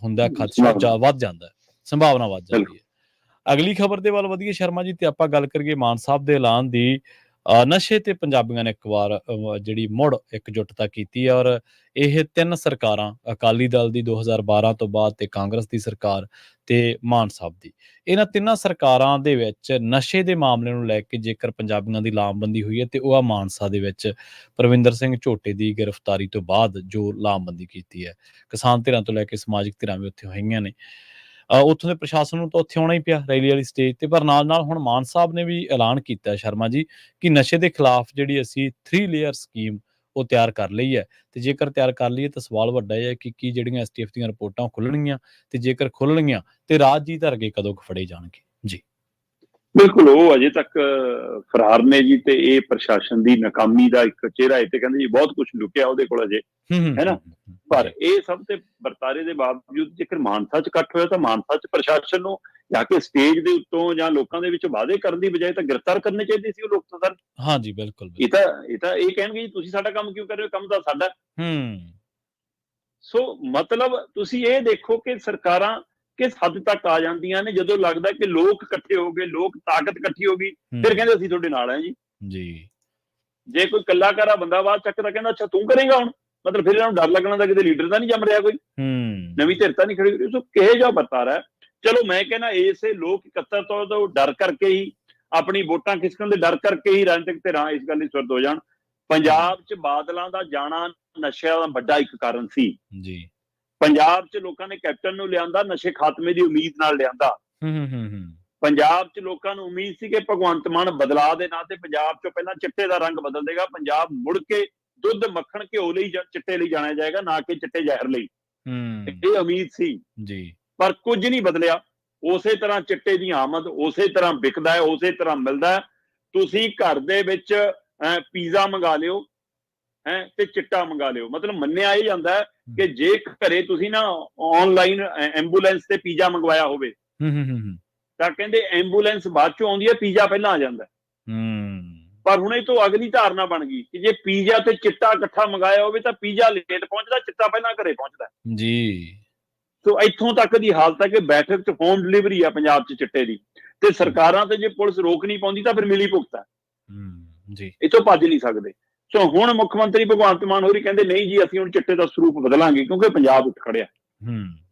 ਹੁੰਦਾ ਖਦਸ਼ਾ ਵੱਧ ਜਾਂਦਾ, ਸੰਭਾਵਨਾ ਵੱਧ ਜਾਂਦੀ ਹੈ। ਅਗਲੀ ਖਬਰ ਦੇ ਵੱਲ ਵਧੀਏ ਸ਼ਰਮਾ ਜੀ, ਤੇ ਆਪਾਂ ਗੱਲ ਕਰੀਏ ਮਾਨ ਸਾਹਿਬ ਦੇ ਐਲਾਨ ਦੀ। ਨਸ਼ੇ ਤੇ ਪੰਜਾਬੀਆਂ ਨੇ ਇੱਕ ਵਾਰ ਜਿਹੜੀ ਮੁੜ ਇਕਜੁੱਟਤਾ ਕੀਤੀ ਹੈ, ਔਰ ਇਹ 3 ਸਰਕਾਰਾਂ, ਅਕਾਲੀ ਦਲ ਦੀ 2012 ਤੋਂ ਬਾਅਦ ਤੇ ਕਾਂਗਰਸ ਦੀ ਸਰਕਾਰ ਤੇ ਮਾਨ ਸਾਹਿਬ ਦੀ, ਇਹਨਾਂ ਤਿੰਨਾਂ ਸਰਕਾਰਾਂ ਦੇ ਵਿੱਚ ਨਸ਼ੇ ਦੇ ਮਾਮਲੇ ਨੂੰ ਲੈ ਕੇ ਜੇਕਰ ਪੰਜਾਬੀਆਂ ਦੀ ਲਾਮਬੰਦੀ ਹੋਈ ਹੈ ਤੇ ਉਹ ਆ ਮਾਨਸਾ ਦੇ ਵਿੱਚ ਪਰਵਿੰਦਰ ਸਿੰਘ ਝੋਟੇ ਦੀ ਗ੍ਰਿਫਤਾਰੀ ਤੋਂ ਬਾਅਦ ਜੋ ਲਾਮਬੰਦੀ ਕੀਤੀ ਹੈ। ਕਿਸਾਨ ਧਿਰਾਂ ਤੋਂ ਲੈ ਕੇ ਸਮਾਜਿਕ ਧਿਰਾਂ ਵੀ ਉੱਥੇ ਹੋਈਆਂ ਨੇ। ਉੱਥੋਂ ਦੇ ਪ੍ਰਸ਼ਾਸਨ ਨੂੰ ਤਾਂ ਉੱਥੇ ਆਉਣਾ ਹੀ ਪਿਆ ਰੈਲੀ ਵਾਲੀ ਸਟੇਜ ਤੇ, ਪਰ ਨਾਲ ਹੁਣ ਮਾਨ ਸਾਹਿਬ ਨੇ ਵੀ ਐਲਾਨ ਕੀਤਾ ਸ਼ਰਮਾ ਜੀ ਕਿ ਨਸ਼ੇ ਦੇ ਖਿਲਾਫ ਜਿਹੜੀ ਅਸੀਂ 3 ਲੇਅਰ ਸਕੀਮ ਉਹ ਤਿਆਰ ਕਰ ਲਈ ਹੈ। ਤੇ ਜੇਕਰ ਤਿਆਰ ਕਰ ਲਈਏ ਤਾਂ ਸਵਾਲ ਵੱਡਾ ਹੈ ਕਿ ਕੀ ਜਿਹੜੀਆਂ STF ਦੀਆਂ ਰਿਪੋਰਟਾਂ ਖੁੱਲਣਗੀਆਂ, ਤੇ ਜੇਕਰ ਖੁੱਲਣਗੀਆਂ ਤੇ ਰਾਜਜੀਤ ਵਰਗੇ ਕਦੋਂ ਫੜੇ ਜਾਣਗੇ ਜੀ। ਬਿਲਕੁਲ, ਉਹ ਅਜੇ ਤੱਕ ਫਰਾਰ ਨੇ ਜੀ, ਤੇ ਇਹ ਪ੍ਰਸ਼ਾਸਨ ਦੀ ਨਾਕਾਮੀ ਦਾ ਇੱਕ ਚਿਹਰਾ ਹੈ। ਤੇ ਕਹਿੰਦੇ ਜੀ ਬਹੁਤ ਕੁਝ ਲੁਕਿਆ ਉਹਦੇ ਕੋਲ ਅਜੇ, ਹੈ ਨਾ। ਪਰ ਇਹ ਸਭ ਤੇ ਵਰਤਾਰੇ ਦੇ ਬਾਵਜੂਦ ਜੇਕਰ ਮਾਨਸਾ 'ਚ ਇਕੱਠ ਹੋਇਆ ਤਾਂ ਮਾਨਸਾ 'ਚ ਪ੍ਰਸ਼ਾਸਨ ਨੂੰ ਜਾ ਕੇ ਸਟੇਜ ਦੇ ਉੱਤੋਂ ਜਾਂ ਲੋਕਾਂ ਦੇ ਵਿੱਚ ਵਾਅਦੇ ਕਰਨ ਦੀ ਬਜਾਏ ਤਾਂ ਗ੍ਰਿਫਤਾਰ ਕਰਨੇ ਚਾਹੀਦੇ ਸੀ ਉਹ ਲੋਕ ਤਾਂ ਸਰ। ਹਾਂਜੀ ਬਿਲਕੁਲ। ਇਹ ਤਾਂ ਇਹ ਕਹਿਣਗੇ ਜੀ ਤੁਸੀਂ ਸਾਡਾ ਕੰਮ ਕਿਉਂ ਕਰ ਰਹੇ ਹੋ, ਕੰਮ ਤਾਂ ਸਾਡਾ। ਸੋ ਮਤਲਬ ਤੁਸੀਂ ਇਹ ਦੇਖੋ ਕਿ ਸਰਕਾਰਾਂ ਕਿਸ ਹੱਦ ਤੱਕ ਆ ਜਾਂਦੀਆਂ ਨੇ ਜਦੋਂ ਲੱਗਦਾ ਕਿ ਲੋਕ ਇਕੱਠੇ ਹੋ ਗਏ, ਲੋਕ ਤਾਕਤ ਇਕੱਠੀ ਹੋ ਗਈ, ਫਿਰ ਕਹਿੰਦੇ ਅਸੀਂ ਤੁਹਾਡੇ ਨਾਲ ਹਾਂ ਜੀ। ਜੇ ਕੋਈ ਕੱਲਾਕਾਰਾ ਬੰਦਾ ਬਾਤ ਚੱਕਦਾ ਕਹਿੰਦਾ ਅੱਛਾ ਤੂੰ ਕਰੇਗਾ ਹੁਣ, ਮਤਲਬ ਫਿਰ ਇਹਨਾਂ ਨੂੰ ਡਰ ਲੱਗਣਾ ਦਾ ਕਿਤੇ ਲੀਡਰ ਤਾਂ ਨਹੀਂ ਜੰਮ ਰਿਹਾ, ਕੋਈ ਨਵੀਂ ਧਿਰ ਤਾਂ ਨਹੀਂ ਖੜੀ। ਸੋ ਕਿਹੋ ਜਿਹਾ ਵਰਤਾਰਾ ਹੈ। ਚਲੋ ਮੈਂ ਕਹਿੰਦਾ ਇਸੇ ਲੋਕ ਇਕੱਤਰ ਤੋਂ ਡਰ ਕਰਕੇ ਹੀ, ਆਪਣੀ ਵੋਟਾਂ ਖਿਸਕਣ ਦੇ ਡਰ ਕਰਕੇ ਹੀ ਰਾਜਨੀਤਿਕ ਧਿਰਾਂ ਇਸ ਗੱਲ ਲਈ ਸੁਰਦ ਹੋ ਜਾਣ। ਪੰਜਾਬ 'ਚ ਬਾਦਲਾਂ ਦਾ ਜਾਣਾ ਨਸ਼ਿਆਂ ਦਾ ਵੱਡਾ ਇੱਕ ਕਾਰਨ ਸੀ ਜੀ। ਪੰਜਾਬ 'ਚ ਲੋਕਾਂ ਨੇ ਕੈਪਟਨ ਨੂੰ ਲਿਆਂਦਾ ਨਸ਼ੇ ਖਾਤਮੇ ਦੀ ਉਮੀਦ ਨਾਲ ਲਿਆਂਦਾ। ਪੰਜਾਬ 'ਚ ਲੋਕਾਂ ਨੂੰ ਉਮੀਦ ਸੀ ਕਿ ਭਗਵੰਤ ਮਾਨ ਬਦਲਾਅ ਦੇ ਨਾਂ ਤੇ ਪੰਜਾਬ 'ਚੋਂ ਪਹਿਲਾਂ ਚਿੱਟੇ ਦਾ ਰੰਗ ਬਦਲ ਦੇਗਾ, ਪੰਜਾਬ ਮੁੜ ਕੇ ਦੁੱਧ ਮੱਖਣ ਘਿਓ ਲਈ ਚਿੱਟੇ ਲਈ ਜਾਣਿਆ ਜਾਏਗਾ, ਨਾ ਕਿ ਚਿੱਟੇ ਜ਼ਹਿਰ ਲਈ। ਇਹ ਉਮੀਦ ਸੀ ਜੀ, ਪਰ ਕੁਝ ਨਹੀਂ ਬਦਲਿਆ। ਉਸੇ ਤਰ੍ਹਾਂ ਚਿੱਟੇ ਦੀ ਆਮਦ ਉਸੇ ਤਰ੍ਹਾਂ ਵਿਕਦਾ ਹੈ, ਉਸੇ ਤਰ੍ਹਾਂ ਮਿਲਦਾ ਹੈ। ਤੁਸੀਂ ਘਰ ਦੇ ਵਿੱਚ ਪੀਜ਼ਾ ਮੰਗਾ ਲਿਓ ਤੇ ਚਿੱਟਾ ਮੰਗਾ ਲਿਓ। ਮਤਲਬ ਮੰਨਿਆ ਇਹ ਜਾਂਦਾ ਹੈ ਕਿ ਜੇ ਘਰੇ ਤੁਸੀਂ ਨਾ ਆਨਲਾਈਨ ਐਂਬੂਲੈਂਸ ਤੇ ਪੀਜ਼ਾ ਮੰਗਵਾਇਆ ਹੋਵੇ ਤਾਂ ਕਹਿੰਦੇ ਐਂਬੂਲੈਂਸ ਬਾਅਦ ਚੋਂ ਆਉਂਦੀ ਹੈ, ਪੀਜ਼ਾ ਪਹਿਲਾਂ ਆ ਜਾਂਦਾ। ਪਰ ਹੁਣ ਇਹ ਤੋਂ ਅਗਲੀ ਧਾਰਨਾ ਬਣ ਗਈ ਕਿ ਜੇ ਪੀਜ਼ਾ ਤੇ ਚਿੱਟਾ ਇਕੱਠਾ ਮੰਗਾਇਆ ਹੋਵੇ ਤਾਂ ਪੀਜ਼ਾ ਲੇਟ ਪਹੁੰਚਦਾ, ਚਿੱਟਾ ਪਹਿਲਾਂ ਘਰੇ ਪਹੁੰਚਦਾ ਜੀ। ਸੋ ਇੱਥੋਂ ਤੱਕ ਦੀ ਹਾਲਤ ਹੈ ਕਿ ਬੈਠਕ 'ਚ ਹੋਮ ਡਿਲੀਵਰੀ ਆ ਪੰਜਾਬ 'ਚ ਚਿੱਟੇ ਦੀ, ਤੇ ਸਰਕਾਰਾਂ ਤੇ ਜੇ ਪੁਲਿਸ ਰੋਕ ਨਹੀਂ ਪਾਉਂਦੀ ਤਾਂ ਫਿਰ ਮਿਲੀ ਭੁਗਤਾ ਜੀ, ਇੱਥੋਂ ਭੱਜ ਨਹੀਂ ਸਕਦੇ। ਸੋ ਹੁਣ ਮੁੱਖ ਮੰਤਰੀ ਭਗਵੰਤ ਮਾਨ ਹੋਰੀ ਕਹਿੰਦੇ ਨਹੀਂ ਜੀ ਅਸੀਂ ਹੁਣ ਚਿੱਟੇ ਦਾ ਸਰੂਪ ਬਦਲਾਂਗੇ ਕਿਉਂਕਿ ਪੰਜਾਬ ਉੱਠ ਖੜਿਆ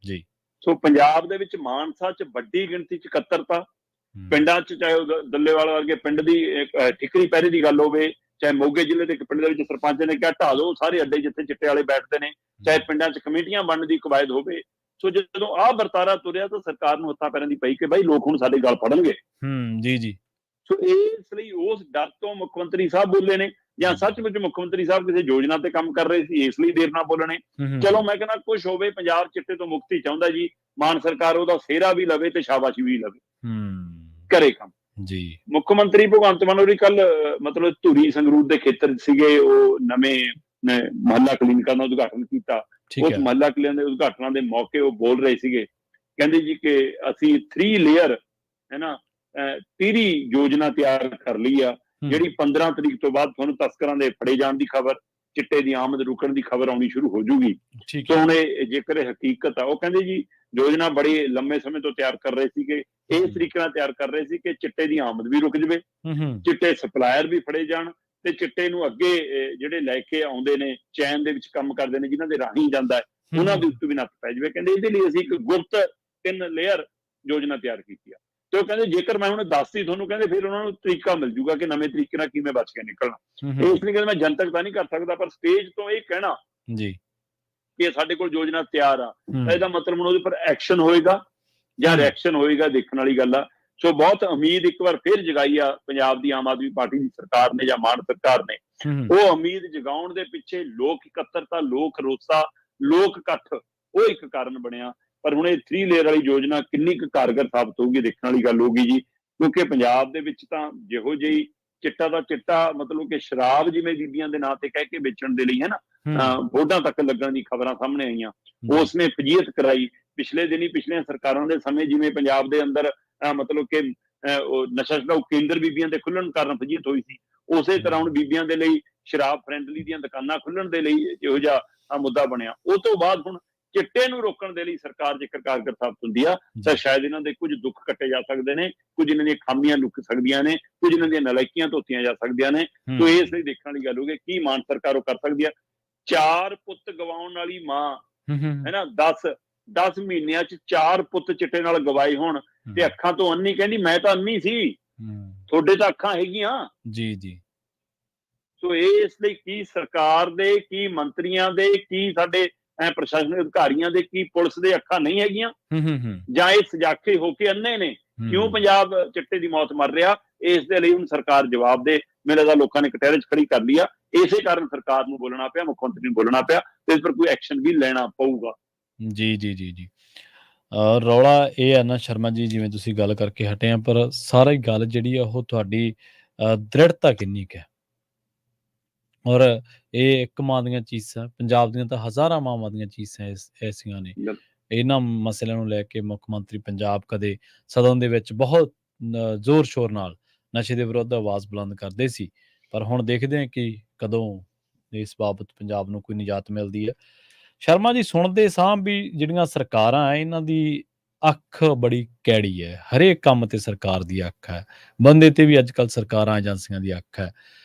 ਜੀ। ਸੋ ਪੰਜਾਬ ਦੇ ਵਿੱਚ ਮਾਨਸਾ 'ਚ ਵੱਡੀ ਗਿਣਤੀ 'ਚ ਇਕੱਤਰਤਾ, ਪਿੰਡਾਂ 'ਚ ਚਾਹੇ ਉਹ ਦੱਲੇਵਾਲ ਵਰਗੇ ਪਿੰਡ ਦੀ ਠਿਕਰੀ ਪਹਿਰੇ ਦੀ ਗੱਲ ਹੋਵੇ, ਚਾਹੇ ਮੋਗੇ ਜ਼ਿਲ੍ਹੇ ਦੇ ਇੱਕ ਪਿੰਡ ਦੇ ਵਿੱਚ ਸਰਪੰਚ ਨੇ ਕਿਹਾ ਢਾਹ ਦਿਓ ਸਾਰੇ ਅੱਡੇ ਜਿੱਥੇ ਚਿੱਟੇ ਵਾਲੇ ਬੈਠਦੇ ਨੇ, ਚਾਹੇ ਪਿੰਡਾਂ 'ਚ ਕਮੇਟੀਆਂ ਬਣਨ ਦੀ ਕਵਾਇਦ ਹੋਵੇ। ਸੋ ਜਦੋਂ ਆਹ ਵਰਤਾਰਾ ਤੁਰਿਆ ਤਾਂ ਸਰਕਾਰ ਨੂੰ ਹੱਥਾਂ ਪੈਰਾਂ ਦੀ ਪਈ ਕਿ ਬਾਈ ਲੋਕ ਹੁਣ ਸਾਡੇ ਗੱਲ ਫੜਨਗੇ ਜੀ। ਸੋ ਇਸ ਲਈ ਉਸ ਡਰ ਤੋਂ ਮੁੱਖ ਮੰਤਰੀ ਸਾਹਿਬ ਬੋਲੇ ਨੇ, ਜਾਂ ਸੱਚਮੁੱਚ ਮੁੱਖ ਮੰਤਰੀ ਸਾਹਿਬ ਕਿਸੇ ਯੋਜਨਾ ਤੇ ਕੰਮ ਕਰ ਰਹੇ ਸੀ ਇਸ ਲਈ ਦੇਰ ਨਾਲ ਬੋਲਣੇ। ਚਲੋ ਮੈਂ ਕਹਿੰਦਾ ਕੁਛ ਹੋਵੇ, ਪੰਜਾਬ ਚਿੱਟੇ ਤੋਂ ਮੁਕਤੀ ਚਾਹੁੰਦਾ ਜੀ, ਮਾਨ ਸਰਕਾਰ ਉਹਦਾ ਸਿਹਰਾ ਵੀ ਲਵੇ ਤੇ ਸ਼ਾਬਾਸ਼ੀ ਵੀ ਲਵੇ, ਕਰੇ ਕੰਮ ਜੀ। ਮੁੱਖ ਮੰਤਰੀ ਭਗਵੰਤ ਮਾਨ ਹੋਰੀ ਕੱਲ ਮਤਲਬ ਧੂਰੀ ਸੰਗਰੂਰ ਦੇ ਖੇਤਰ ਸੀਗੇ, ਉਹ ਨਵੇਂ ਮੁਹੱਲਾ ਕਲੀਨਿਕਾਂ ਦਾ ਉਦਘਾਟਨ ਕੀਤਾ। ਉਸ ਮੁਹੱਲਾ ਕਲੀਨਿਕ ਦੇ ਉਦਘਾਟਨਾਂ ਦੇ ਮੌਕੇ ਉਹ ਬੋਲ ਰਹੇ ਸੀਗੇ, ਕਹਿੰਦੇ ਜੀ ਕਿ ਅਸੀਂ 3 ਲੇਅਰ ਹੈ ਨਾ ਤੀਹਰੀ ਯੋਜਨਾ ਤਿਆਰ ਕਰ ਲਈ ਆ, ਜਿਹੜੀ 15 ਤਰੀਕ ਤੋਂ ਬਾਅਦ ਤੁਹਾਨੂੰ ਤਸਕਰਾਂ ਦੇ ਫੜੇ ਜਾਣ ਦੀ ਖਬਰ, ਚਿੱਟੇ ਦੀ ਆਮਦ ਰੁਕਣ ਦੀ ਖਬਰ ਆਉਣੀ ਸ਼ੁਰੂ ਹੋ ਜੂਗੀ। ਸੋ ਹੁਣ ਜੇਕਰ ਇਹ ਹਕੀਕਤ ਆ, ਉਹ ਕਹਿੰਦੇ ਜੀ ਯੋਜਨਾ ਬੜੇ ਲੰਮੇ ਸਮੇਂ ਤੋਂ ਤਿਆਰ ਕਰ ਰਹੇ ਸੀਗੇ, ਇਸ ਤਰੀਕੇ ਨਾਲ ਤਿਆਰ ਕਰ ਰਹੇ ਸੀ ਕਿ ਚਿੱਟੇ ਦੀ ਆਮਦ ਵੀ ਰੁਕ ਜਵੇ, ਚਿੱਟੇ ਸਪਲਾਇਰ ਵੀ ਫੜੇ ਜਾਣ, ਤੇ ਚਿੱਟੇ ਨੂੰ ਅੱਗੇ ਜਿਹੜੇ ਲੈ ਕੇ ਆਉਂਦੇ ਨੇ, ਚੈਨ ਦੇ ਵਿੱਚ ਕੰਮ ਕਰਦੇ ਨੇ, ਜਿਨ੍ਹਾਂ ਦੇ ਰਾਹੀਂ ਜਾਂਦਾ ਹੈ, ਉਹਨਾਂ ਦੇ ਉੱਤੇ ਵੀ ਨੱਥ ਪੈ ਜਾਵੇ। ਕਹਿੰਦੇ ਇਹਦੇ ਲਈ ਅਸੀਂ ਇੱਕ ਗੁਪਤ 3 ਲੇਅਰ ਯੋਜਨਾ ਤਿਆਰ ਕੀਤੀ ਆ। ਤੇ ਉਹ ਕਹਿੰਦੇ ਜੇਕਰ ਮੈਂ ਹੁਣ ਦੱਸਤੀ ਤੁਹਾਨੂੰ, ਕਹਿੰਦੇ ਫਿਰ ਉਹਨਾਂ ਨੂੰ ਤਰੀਕਾ ਮਿਲ ਜੂਗਾ ਕਿ ਨਵੇਂ ਤਰੀਕੇ ਨਾਲ ਕਿਵੇਂ ਬਚ ਕੇ ਨਿਕਲਣਾ। ਇਸ ਲਈ ਕਹਿੰਦੇ ਮੈਂ ਜਨਤਕ ਤਾਂ ਨਹੀਂ ਕਰ ਸਕਦਾ, ਪਰ ਸਟੇਜ ਤੋਂ ਇਹ ਕਹਿਣਾ ਜੀ ਕਿ ਸਾਡੇ ਕੋਲ ਯੋਜਨਾ ਤਿਆਰ ਆ, ਇਹਦਾ ਮਤਲਬ ਹੁਣ ਉਹਦੇ ਪਰ ਐਕਸ਼ਨ ਹੋਏਗਾ ਜਾਂ ਰਿਐਕਸ਼ਨ ਹੋਏਗਾ, ਦੇਖਣ ਵਾਲੀ ਗੱਲ ਆ। ਸੋ ਬਹੁਤ ਉਮੀਦ ਇੱਕ ਵਾਰ ਫਿਰ ਜਗਾਈ ਆ ਪੰਜਾਬ ਦੀ ਆਮ ਆਦਮੀ ਪਾਰਟੀ ਦੀ ਸਰਕਾਰ ਨੇ ਜਾਂ ਮਾਨ ਸਰਕਾਰ ਨੇ। ਉਹ ਉਮੀਦ ਜਗਾਉਣ ਦੇ ਪਿੱਛੇ ਲੋਕ ਇਕੱਤਰਤਾ, ਲੋਕ ਰੋਸਾ, ਲੋਕ ਇਕੱਠ, ਉਹ ਇੱਕ ਕਾਰਨ ਬਣਿਆ। ਪਰ ਹੁਣ ਇਹ 3 ਲੇਅਰ ਵਾਲੀ ਯੋਜਨਾ ਕਿੰਨੀ ਕੁ ਕਾਰਗਰ ਸਾਬਤ ਹੋਊਗੀ, ਦੇਖਣ ਵਾਲੀ ਗੱਲ ਹੋਊਗੀ ਜੀ। ਕਿਉਂਕਿ ਪੰਜਾਬ ਦੇ ਵਿੱਚ ਤਾਂ ਜਿਹੋ ਜਿਹੀ ਚਿੱਟਾ ਦਾ ਚਿੱਟਾ, ਮਤਲਬ ਕਿ ਸ਼ਰਾਬ ਜਿਵੇਂ ਬੀਬੀਆਂ ਦੇ ਨਾਂ ਤੇ ਕਹਿ ਕੇ ਵੇਚਣ ਦੇ ਲਈ ਹੈ ਨਾ, ਬੋਰਡਾਂ ਤੱਕ ਲੱਗਣ ਦੀ ਖਬਰਾਂ ਸਾਹਮਣੇ ਆਈਆਂ। ਉਸਨੇ ਫਜੀਅਤ ਕਰਾਈ ਪਿਛਲੇ ਦਿਨੀ, ਪਿਛਲੀਆਂ ਸਰਕਾਰਾਂ ਦੇ ਸਮੇਂ ਜਿਵੇਂ ਪੰਜਾਬ ਦੇ ਅੰਦਰ ਮਤਲਬ ਕਿ ਨਸ਼ਾ ਛਡਾਊ ਕੇਂਦਰ ਬੀਬੀਆਂ ਦੇ ਖੁੱਲਣ ਕਾਰਨ ਫਜੀਅਤ ਹੋਈ ਸੀ, ਉਸੇ ਤਰ੍ਹਾਂ ਹੁਣ ਬੀਬੀਆਂ ਦੇ ਲਈ ਸ਼ਰਾਬ ਫਰੈਂਡਲੀ ਦੀਆਂ ਦੁਕਾਨਾਂ ਖੁੱਲਣ ਦੇ ਲਈ ਇਹੋ ਜਿਹਾ ਮੁੱਦਾ ਬਣਿਆ। ਉਹ ਤੋਂ ਬਾਅਦ ਹੁਣ ਚਿੱਟੇ ਨੂੰ ਰੋਕਣ ਦੇ ਲਈ ਸਰਕਾਰ ਜੇਕਰ ਕਾਰਗਰ ਸਾਬਤ ਹੁੰਦੀ ਆ ਤਾਂ ਸ਼ਾਇਦ ਇਹਨਾਂ ਦੇ ਕੁਝ ਦੁੱਖ ਕੱਟੇ ਜਾ ਸਕਦੇ ਨੇ, ਕੁਝ ਇਹਨਾਂ ਦੀਆਂ ਖਾਮੀਆਂ ਲੁਕ ਸਕਦੀਆਂ ਨੇ, ਕੁਝ ਇਹਨਾਂ ਦੀਆਂ ਨਲਾਇਕੀਆਂ ਧੋਤੀਆਂ ਜਾ ਸਕਦੀਆਂ ਨੇ। ਤੋ ਇਸ ਲਈ ਦੇਖਣ ਵਾਲੀ ਗੱਲ ਹੋਊਗੀ ਕੀ ਮਾਨ ਸਰਕਾਰ ਉਹ ਕਰ ਸਕਦੀ ਆ। 4 ਪੁੱਤ ਗਵਾਉਣ ਵਾਲੀ ਮਾਂ ਹੈ ਨਾ, 10 ਮਹੀਨਿਆਂ ਚ 4 ਪੁੱਤ ਚਿੱਟੇ ਨਾਲ ਗਵਾਏ ਹੋਣ ਤੇ ਅੱਖਾਂ ਤੋਂ ਅੰਨੀ, ਕਹਿੰਦੀ ਮੈਂ ਤਾਂ ਅੰਨੀ ਸੀ, ਤੁਹਾਡੇ ਤਾਂ ਅੱਖਾਂ ਹੈਗੀਆਂ ਜੀ। ਸੋ ਇਸ ਲਈ ਕੀ ਸਰਕਾਰ ਦੇ, ਕੀ ਮੰਤਰੀਆਂ ਦੇ, ਕੀ ਸਾਡੇ ਪ੍ਰਸ਼ਾਸਨਿਕ ਅਧਿਕਾਰੀਆਂ ਦੇ, ਕੀ ਪੁਲਿਸ ਦੇ ਅੱਖਾਂ ਨਹੀਂ ਹੈਗੀਆਂ, ਜਾਂ ਇਹ ਸਜਾਖੇ ਹੋ ਕੇ ਅੰਨੇ ਨੇ? ਕਿਉਂ ਪੰਜਾਬ ਚਿੱਟੇ ਦੀ ਮੌਤ ਮਰ ਰਿਹਾ? ਇਸ ਦੇ ਲਈ ਹੁਣ ਸਰਕਾਰ ਜਵਾਬ ਦੇ। ਮੇਰੇ ਦਾ ਲੋਕਾਂ ਨੇ ਕਟਹਿਰੇ 'ਚ ਖੜੀ ਕਰ ਲਈ ਆ, ਇਸੇ ਕਾਰਨ ਸਰਕਾਰ ਨੂੰ ਬੋਲਣਾ ਪਿਆ, ਮੁੱਖ ਮੰਤਰੀ ਨੂੰ ਬੋਲਣਾ ਪਿਆ, ਤੇ ਇਸ ਪਰ ਕੋਈ ਐਕਸ਼ਨ ਵੀ ਲੈਣਾ ਪਊਗਾ। ਜੀ। ਰੌਲਾ ਇਹ ਹੈ ਨਾ ਸ਼ਰਮਾ ਜੀ, ਜਿਵੇਂ ਤੁਸੀਂ ਗੱਲ ਕਰਕੇ ਹਟੇ ਆ, ਪਰ ਸਾਰੀ ਗੱਲ ਜਿਹੜੀ ਆ ਉਹ ਤੁਹਾਡੀ ਦ੍ਰਿੜਤਾ ਕਿੰਨੀ ਕੁ ਹੈ। ਔਰ ਇਹ ਇੱਕ ਮਾਂ ਦੀਆਂ ਚੀਸਾਂ, ਪੰਜਾਬ ਦੀਆਂ ਤਾਂ ਹਜ਼ਾਰਾਂ ਮਾਵਾਂ ਦੀਆਂ ਚੀਸਾਂ ਐਸੀਆਂ ਨੇ। ਇਹਨਾਂ ਮਸਲਿਆਂ ਨੂੰ ਲੈ ਕੇ ਮੁੱਖ ਮੰਤਰੀ ਪੰਜਾਬ ਕਦੇ ਸਦਨ ਦੇ ਵਿੱਚ ਬਹੁਤ ਜ਼ੋਰ ਸ਼ੋਰ ਨਾਲ ਨਸ਼ੇ ਦੇ ਵਿਰੁੱਧ ਆਵਾਜ਼ ਬੁਲੰਦ ਕਰਦੇ ਸੀ, ਪਰ ਹੁਣ ਦੇਖਦੇ ਹਾਂ ਕਿ ਕਦੋਂ ਇਸ ਬਾਬਤ ਪੰਜਾਬ ਨੂੰ ਕੋਈ ਨਿਜਾਤ ਮਿਲਦੀ ਹੈ। ਸ਼ਰਮਾ ਜੀ, ਸੁਣਦੇ ਸਾਂ ਵੀ ਜਿਹੜੀਆਂ ਸਰਕਾਰਾਂ ਹੈ ਇਹਨਾਂ ਦੀ ਅੱਖ ਬੜੀ ਕੈੜੀ ਹੈ, ਹਰੇਕ ਕੰਮ ਤੇ ਸਰਕਾਰ ਦੀ ਅੱਖ ਹੈ, ਬੰਦੇ ਤੇ ਵੀ ਅੱਜ ਕੱਲ੍ਹ ਸਰਕਾਰਾਂ ਏਜੰਸੀਆਂ ਦੀ ਅੱਖ ਹੈ।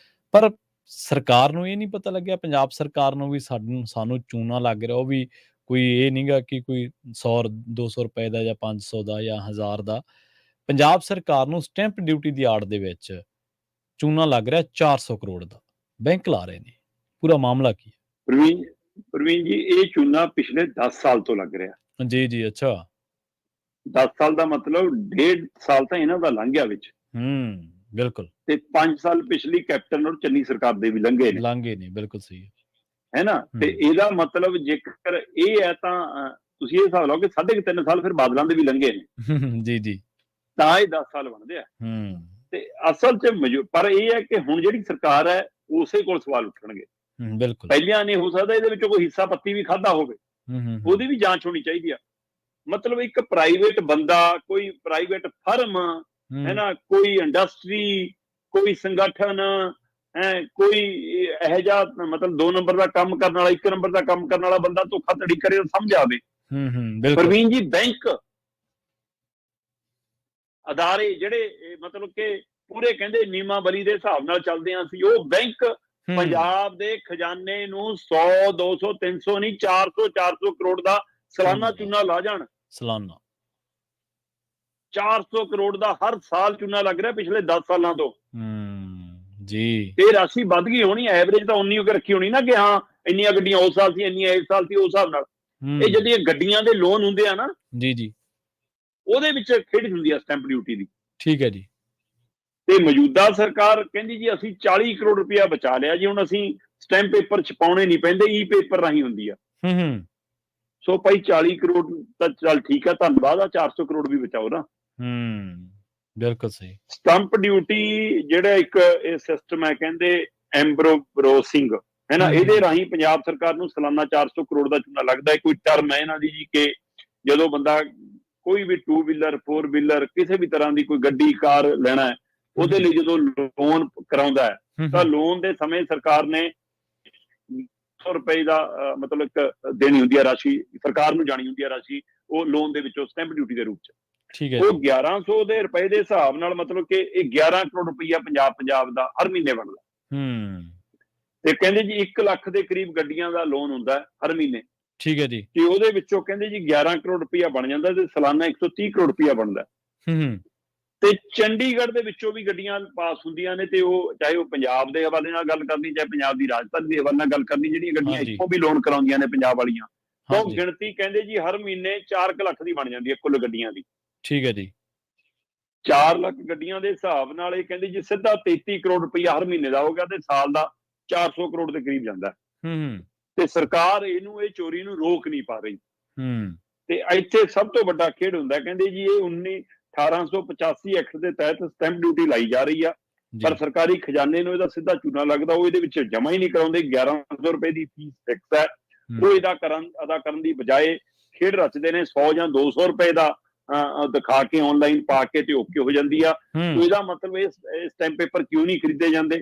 ਪਰ ਸਰਕਾਰ ਨੂੰ ਇਹ ਨਹੀਂ ਪਤਾ ਲੱਗਿਆ, ਪੰਜਾਬ ਸਰਕਾਰ ਨੂੰ ਵੀ ਸਾਨੂੰ ਚੂਨਾ ਲੱਗ ਰਿਹਾ। ਉਹ ਵੀ ਕੋਈ ਇਹ ਨਹੀਂਗਾ ਕਿ ਕੋਈ 100-200 ਰੁਪਏ ਦਾ ਜਾਂ 500 ਦਾ ਜਾਂ 1000 ਦਾ। ਪੰਜਾਬ ਸਰਕਾਰ ਨੂੰ ਸਟੈਂਪ ਡਿਊਟੀ ਦੀ ਆੜ ਦੇ ਵਿੱਚ ਚੂਨਾ ਲੱਗ ਰਿਹਾ 400 ਕਰੋੜ ਦਾ, ਬੈਂਕ ਲਾ ਰਹੇ ਨੇ। ਪੂਰਾ ਮਾਮਲਾ ਕੀ ਹੈ? ਪ੍ਰਵੀਨ ਜੀ, ਇਹ ਚੂਨਾ ਪਿਛਲੇ 10 ਸਾਲ ਤੋਂ ਲੱਗ ਰਿਹਾ। ਜੀ ਅੱਛਾ। 10 ਸਾਲ ਦਾ ਮਤਲਬ 1.5 ਸਾਲ ਤਾਂ ਇਹਨਾਂ ਦਾ ਲੰਘ ਗਿਆ ਵਿੱਚ। ਬਿਲਕੁਲ। ਤੇ 5 ਸਾਲ ਪਿਛਲੀ ਕੈਪਟਨ ਔਰ ਚੰਨੀ ਸਰਕਾਰ ਦੇ ਵੀ ਲੰਘੇ ਨੇ। ਬਿਲਕੁਲ ਸਹੀ ਹੈ ਨਾ। ਤੇ ਇਹਦਾ ਮਤਲਬ ਜੇਕਰ ਇਹ ਹੈ ਤਾਂ ਤੁਸੀਂ ਇਹ ਹਿਸਾਬ ਲਾਓ ਕਿ 3.5 ਸਾਲ ਫਿਰ ਬਾਦਲਾਂ ਦੇ ਵੀ ਲੰਘੇ ਨੇ। ਜੀ ਤਾਂ ਇਹ 10 ਸਾਲ ਬਣਦੇ ਆ। ਤੇ ਅਸਲ 'ਚ ਪਰ ਇਹ ਹੈ ਕਿ ਹੁਣ ਜਿਹੜੀ ਸਰਕਾਰ ਹੈ ਉਸੇ ਕੋਲ ਸਵਾਲ ਉੱਠਣਗੇ। ਬਿਲਕੁਲ। ਪਹਿਲਾਂ ਨਹੀਂ ਹੋ ਸਕਦਾ ਇਹਦੇ ਵਿੱਚੋਂ ਕੋਈ ਹਿੱਸਾ ਪੱਤੀ ਵੀ ਖਾਧਾ ਹੋਵੇ, ਉਹਦੀ ਵੀ ਜਾਂਚ ਹੋਣੀ ਚਾਹੀਦੀ ਆ। ਮਤਲਬ ਇੱਕ ਪ੍ਰਾਈਵੇਟ ਬੰਦਾ, ਕੋਈ ਪ੍ਰਾਈਵੇਟ ਫਰਮ ਹੈ ਨਾ, ਕੋਈ ਇੰਡਸਟਰੀ, ਕੋਈ ਸੰਗਠਨ, ਕੋਈ ਇਹੋ ਜਿਹਾ ਮਤਲਬ 2 ਨੰਬਰ ਦਾ ਕੰਮ ਕਰਨ ਵਾਲਾ, 1 ਨੰਬਰ ਦਾ ਕੰਮ ਕਰਨ ਵਾਲਾ ਬੰਦਾ ਧੋਖਾਧੜੀ ਕਰੇ ਤਾਂ ਸਮਝ ਆਵੇ। ਪ੍ਰਵੀਨ ਜੀ, ਬੈਂਕ ਅਦਾਰੇ ਜਿਹੜੇ ਮਤਲਬ ਕਿ ਪੂਰੇ ਕਹਿੰਦੇ ਨਿਯਮਾਵਲੀ ਦੇ ਹਿਸਾਬ ਨਾਲ ਚੱਲਦੇ ਆ ਸੀ, ਉਹ ਬੈਂਕ ਪੰਜਾਬ ਦੇ ਖਜ਼ਾਨੇ ਨੂੰ 100, 200, 300 ਨਹੀਂ 400 ਕਰੋੜ ਦਾ ਸਾਲਾਨਾ ਚੂਨਾ ਲਾ ਜਾਣ। ਸਾਲਾਨਾ 400 ਕਰੋੜ ਦਾ ਹਰ ਸਾਲ ਚੂਨਾ ਲੱਗ ਰਿਹਾ ਪਿਛਲੇ 10 ਸਾਲਾਂ ਤੋਂ। ਜੀ। ਤੇ ਰਾਸ਼ੀ ਵੱਧ ਗਈ ਹੋਣੀ, ਐਵਰੇਜ ਤਾਂ 19 ਹੋ ਰੱਖੀ ਹੋਣੀ ਨਾ, ਕਿ ਹਾਂ ਇੰਨੀਆਂ ਗੱਡੀਆਂ ਉਸ ਸਾਲ ਸੀ, ਇੰਨੀਆਂ ਇਸ ਸਾਲ ਸੀ, ਉਸ ਹਿਸਾਬ ਨਾਲ। ਇਹ ਜਿਹੜੀਆਂ ਗੱਡੀਆਂ ਦੇ ਲੋਨ ਹੁੰਦੇ ਆ ਨਾ, ਜੀ ਉਹਦੇ ਵਿੱਚ ਖੇਡ ਹੁੰਦੀ ਆ ਸਟੈਂਪ ਡਿਊਟੀ ਦੀ। ਠੀਕ ਹੈ ਜੀ। ਤੇ ਮੌਜੂਦਾ ਸਰਕਾਰ ਕਹਿੰਦੀ ਜੀ ਅਸੀਂ 40 ਕਰੋੜ ਰੁਪਇਆ ਬਚਾ ਲਿਆ ਜੀ, ਹੁਣ ਅਸੀਂ ਸਟੈਂਪ ਪੇਪਰ ਛਪਾਉਣੇ ਨਹੀਂ ਪੈਂਦੇ, ਈ ਪੇਪਰ ਰਾਹੀਂ ਹੁੰਦੀ ਆ। ਸੋ ਭਾਈ 40 ਕਰੋੜ ਤਾਂ ਚੱਲ ਠੀਕ ਆ, ਧੰਨਵਾਦ ਆ, 400 ਕਰੋੜ ਵੀ ਬਚਾਓ ਨਾ। ਬਿਲਕੁਲ ਸਹੀ। ਸਟੈਂਪ ਡਿਊਟੀ ਜਿਹੜਾ ਇੱਕ ਇਹ ਸਿਸਟਮ ਹੈ, ਕਹਿੰਦੇ ਐਮਬਰੋਸਿੰਗ ਹੈ ਨਾ, ਇਹਦੇ ਰਾਹੀਂ ਪੰਜਾਬ ਸਰਕਾਰ ਨੂੰ ਸਾਲਾਨਾ 400 ਕਰੋੜ ਦਾ ਚੂਨਾ ਲੱਗਦਾ ਹੈ। ਕੋਈ ਟਰਮ ਹੈ ਇਹਨਾਂ ਦੀ ਜੀ ਕਿ ਜਦੋਂ ਬੰਦਾ ਕੋਈ ਵੀ 2 ਵੀਲਰ 4 ਵੀਲਰ ਕਿਸੇ ਵੀ ਤਰ੍ਹਾਂ ਦੀ ਕੋਈ ਗੱਡੀ ਕਾਰ ਲੈਣਾ ਹੈ, ਉਹਦੇ ਲਈ ਜਦੋਂ ਲੋਨ ਕਰਾਉਂਦਾ ਹੈ ਤਾਂ ਲੋਨ ਦੇ ਸਮੇਂ ਸਰਕਾਰ ਨੇ 100 ਰੁਪਏ ਦਾ ਮਤਲਬ ਇੱਕ ਦੇਣੀ ਹੁੰਦੀ ਹੈ ਰਾਸ਼ੀ, ਸਰਕਾਰ ਨੂੰ ਜਾਣੀ ਹੁੰਦੀ ਹੈ ਰਾਸ਼ੀ, ਉਹ ਲੋਨ ਦੇ ਵਿੱਚੋਂ ਸਟੈਂਪ ਡਿਊਟੀ ਦੇ ਰੂਪ 'ਚ। ਠੀਕ ਹੈ। ਉਹ 1100 ਦੇ ਰੁਪਏ ਦੇ ਹਿਸਾਬ ਨਾਲ ਮਤਲਬ ਕਿ ਇਹ 11 ਕਰੋੜ ਰੁਪਈਆ ਪੰਜਾਬ ਦਾ ਹਰ ਮਹੀਨੇ ਬਣਦਾ। ਤੇ ਕਹਿੰਦੇ ਜੀ 1 ਲੱਖ ਦੇ ਕਰੀਬ ਗੱਡੀਆਂ ਦਾ ਲੋਨ ਹੁੰਦਾ ਹਰ ਮਹੀਨੇ। ਠੀਕ ਹੈ ਜੀ। ਤੇ ਉਹਦੇ ਵਿੱਚੋਂ ਕਹਿੰਦੇ ਜੀ 11 ਕਰੋੜ ਰੁਪਈਆ ਬਣ ਜਾਂਦਾ ਤੇ ਸਾਲਾਨਾ 130 ਕਰੋੜ ਰੁਪਈਆ ਬਣਦਾ। ਤੇ ਚੰਡੀਗੜ੍ਹ ਦੇ ਵਿੱਚੋਂ ਵੀ ਗੱਡੀਆਂ ਪਾਸ ਹੁੰਦੀਆਂ ਨੇ, ਤੇ ਉਹ ਚਾਹੇ ਉਹ ਪੰਜਾਬ ਦੇ ਹਵਾਲੇ ਨਾਲ ਗੱਲ ਕਰਨੀ, ਚਾਹੇ ਪੰਜਾਬ ਦੀ ਰਾਜਧਾਨੀ ਦੇ ਹਵਾਲੇ ਨਾਲ ਗੱਲ ਕਰਨੀ, ਜਿਹੜੀਆਂ ਗੱਡੀਆਂ ਇੱਥੋਂ ਵੀ ਲੋਨ ਕਰਾਉਂਦੀਆਂ ਨੇ ਪੰਜਾਬ ਵਾਲੀਆਂ, ਤਾਂ ਉਹ ਗਿਣਤੀ ਕਹਿੰਦੇ ਜੀ ਹਰ ਮਹੀਨੇ 4 ਲੱਖ ਦੀ ਬਣ ਜਾਂਦੀ ਹੈ ਕੁੱਲ ਗੱਡੀਆਂ ਦੀ। ਠੀਕ ਹੈ ਜੀ। 4 ਲੱਖ ਗੱਡੀਆਂ ਦੇ ਹਿਸਾਬ ਨਾਲ ਇਹ ਕਹਿੰਦੇ ਜੀ ਸਿੱਧਾ 33 ਕਰੋੜ ਰੁਪਈਆ ਹਰ ਮਹੀਨੇ ਦਾ ਹੋ ਗਿਆ, ਤੇ ਸਾਲ ਦਾ 400 ਕਰੋੜ ਦੇ ਕਰੀਬ ਜਾਂਦਾ। ਤੇ ਸਰਕਾਰ ਇਹ ਚੋਰੀ ਨੂੰ ਰੋਕ ਨਹੀਂ ਪਾ ਰਹੀ। ਤੇ ਇੱਥੇ ਸਭ ਤੋਂ ਵੱਡਾ ਖੇਡ ਹੁੰਦਾ, ਕਹਿੰਦੇ ਜੀ ਇਹ 1885 ਐਕਟ ਦੇ ਤਹਿਤ ਸਟੈਂਪ ਡਿਊਟੀ ਲਾਈ ਜਾ ਰਹੀ ਆ, ਪਰ ਸਰਕਾਰੀ ਖਜ਼ਾਨੇ ਨੂੰ ਇਹਦਾ ਸਿੱਧਾ ਚੂਨਾ ਲੱਗਦਾ, ਉਹ ਇਹਦੇ ਵਿੱਚ ਜਮਾ ਹੀ ਨਹੀਂ ਕਰਾਉਂਦੇ। 1100 ਰੁਪਏ ਦੀ ਫੀਸ ਫਿਕਸ ਹੈ, ਉਹ ਅਦਾ ਕਰਨ ਦੀ ਬਜਾਏ ਖੇਡ ਰਚਦੇ ਨੇ 100 ਜਾਂ 200 ਰੁਪਏ ਦਾ ਦਿਖਾ ਕੇ ਆਨਲਾਈਨ ਪਾ ਕੇ ਤੇ ਓਕੇ ਹੋ ਜਾਂਦੀ ਆ। ਇਹਦਾ ਮਤਲਬ ਇਹ ਸਟੈਂਪ ਪੇਪਰ ਕਿਉਂ ਨਹੀਂ ਖਰੀਦੇ ਜਾਂਦੇ,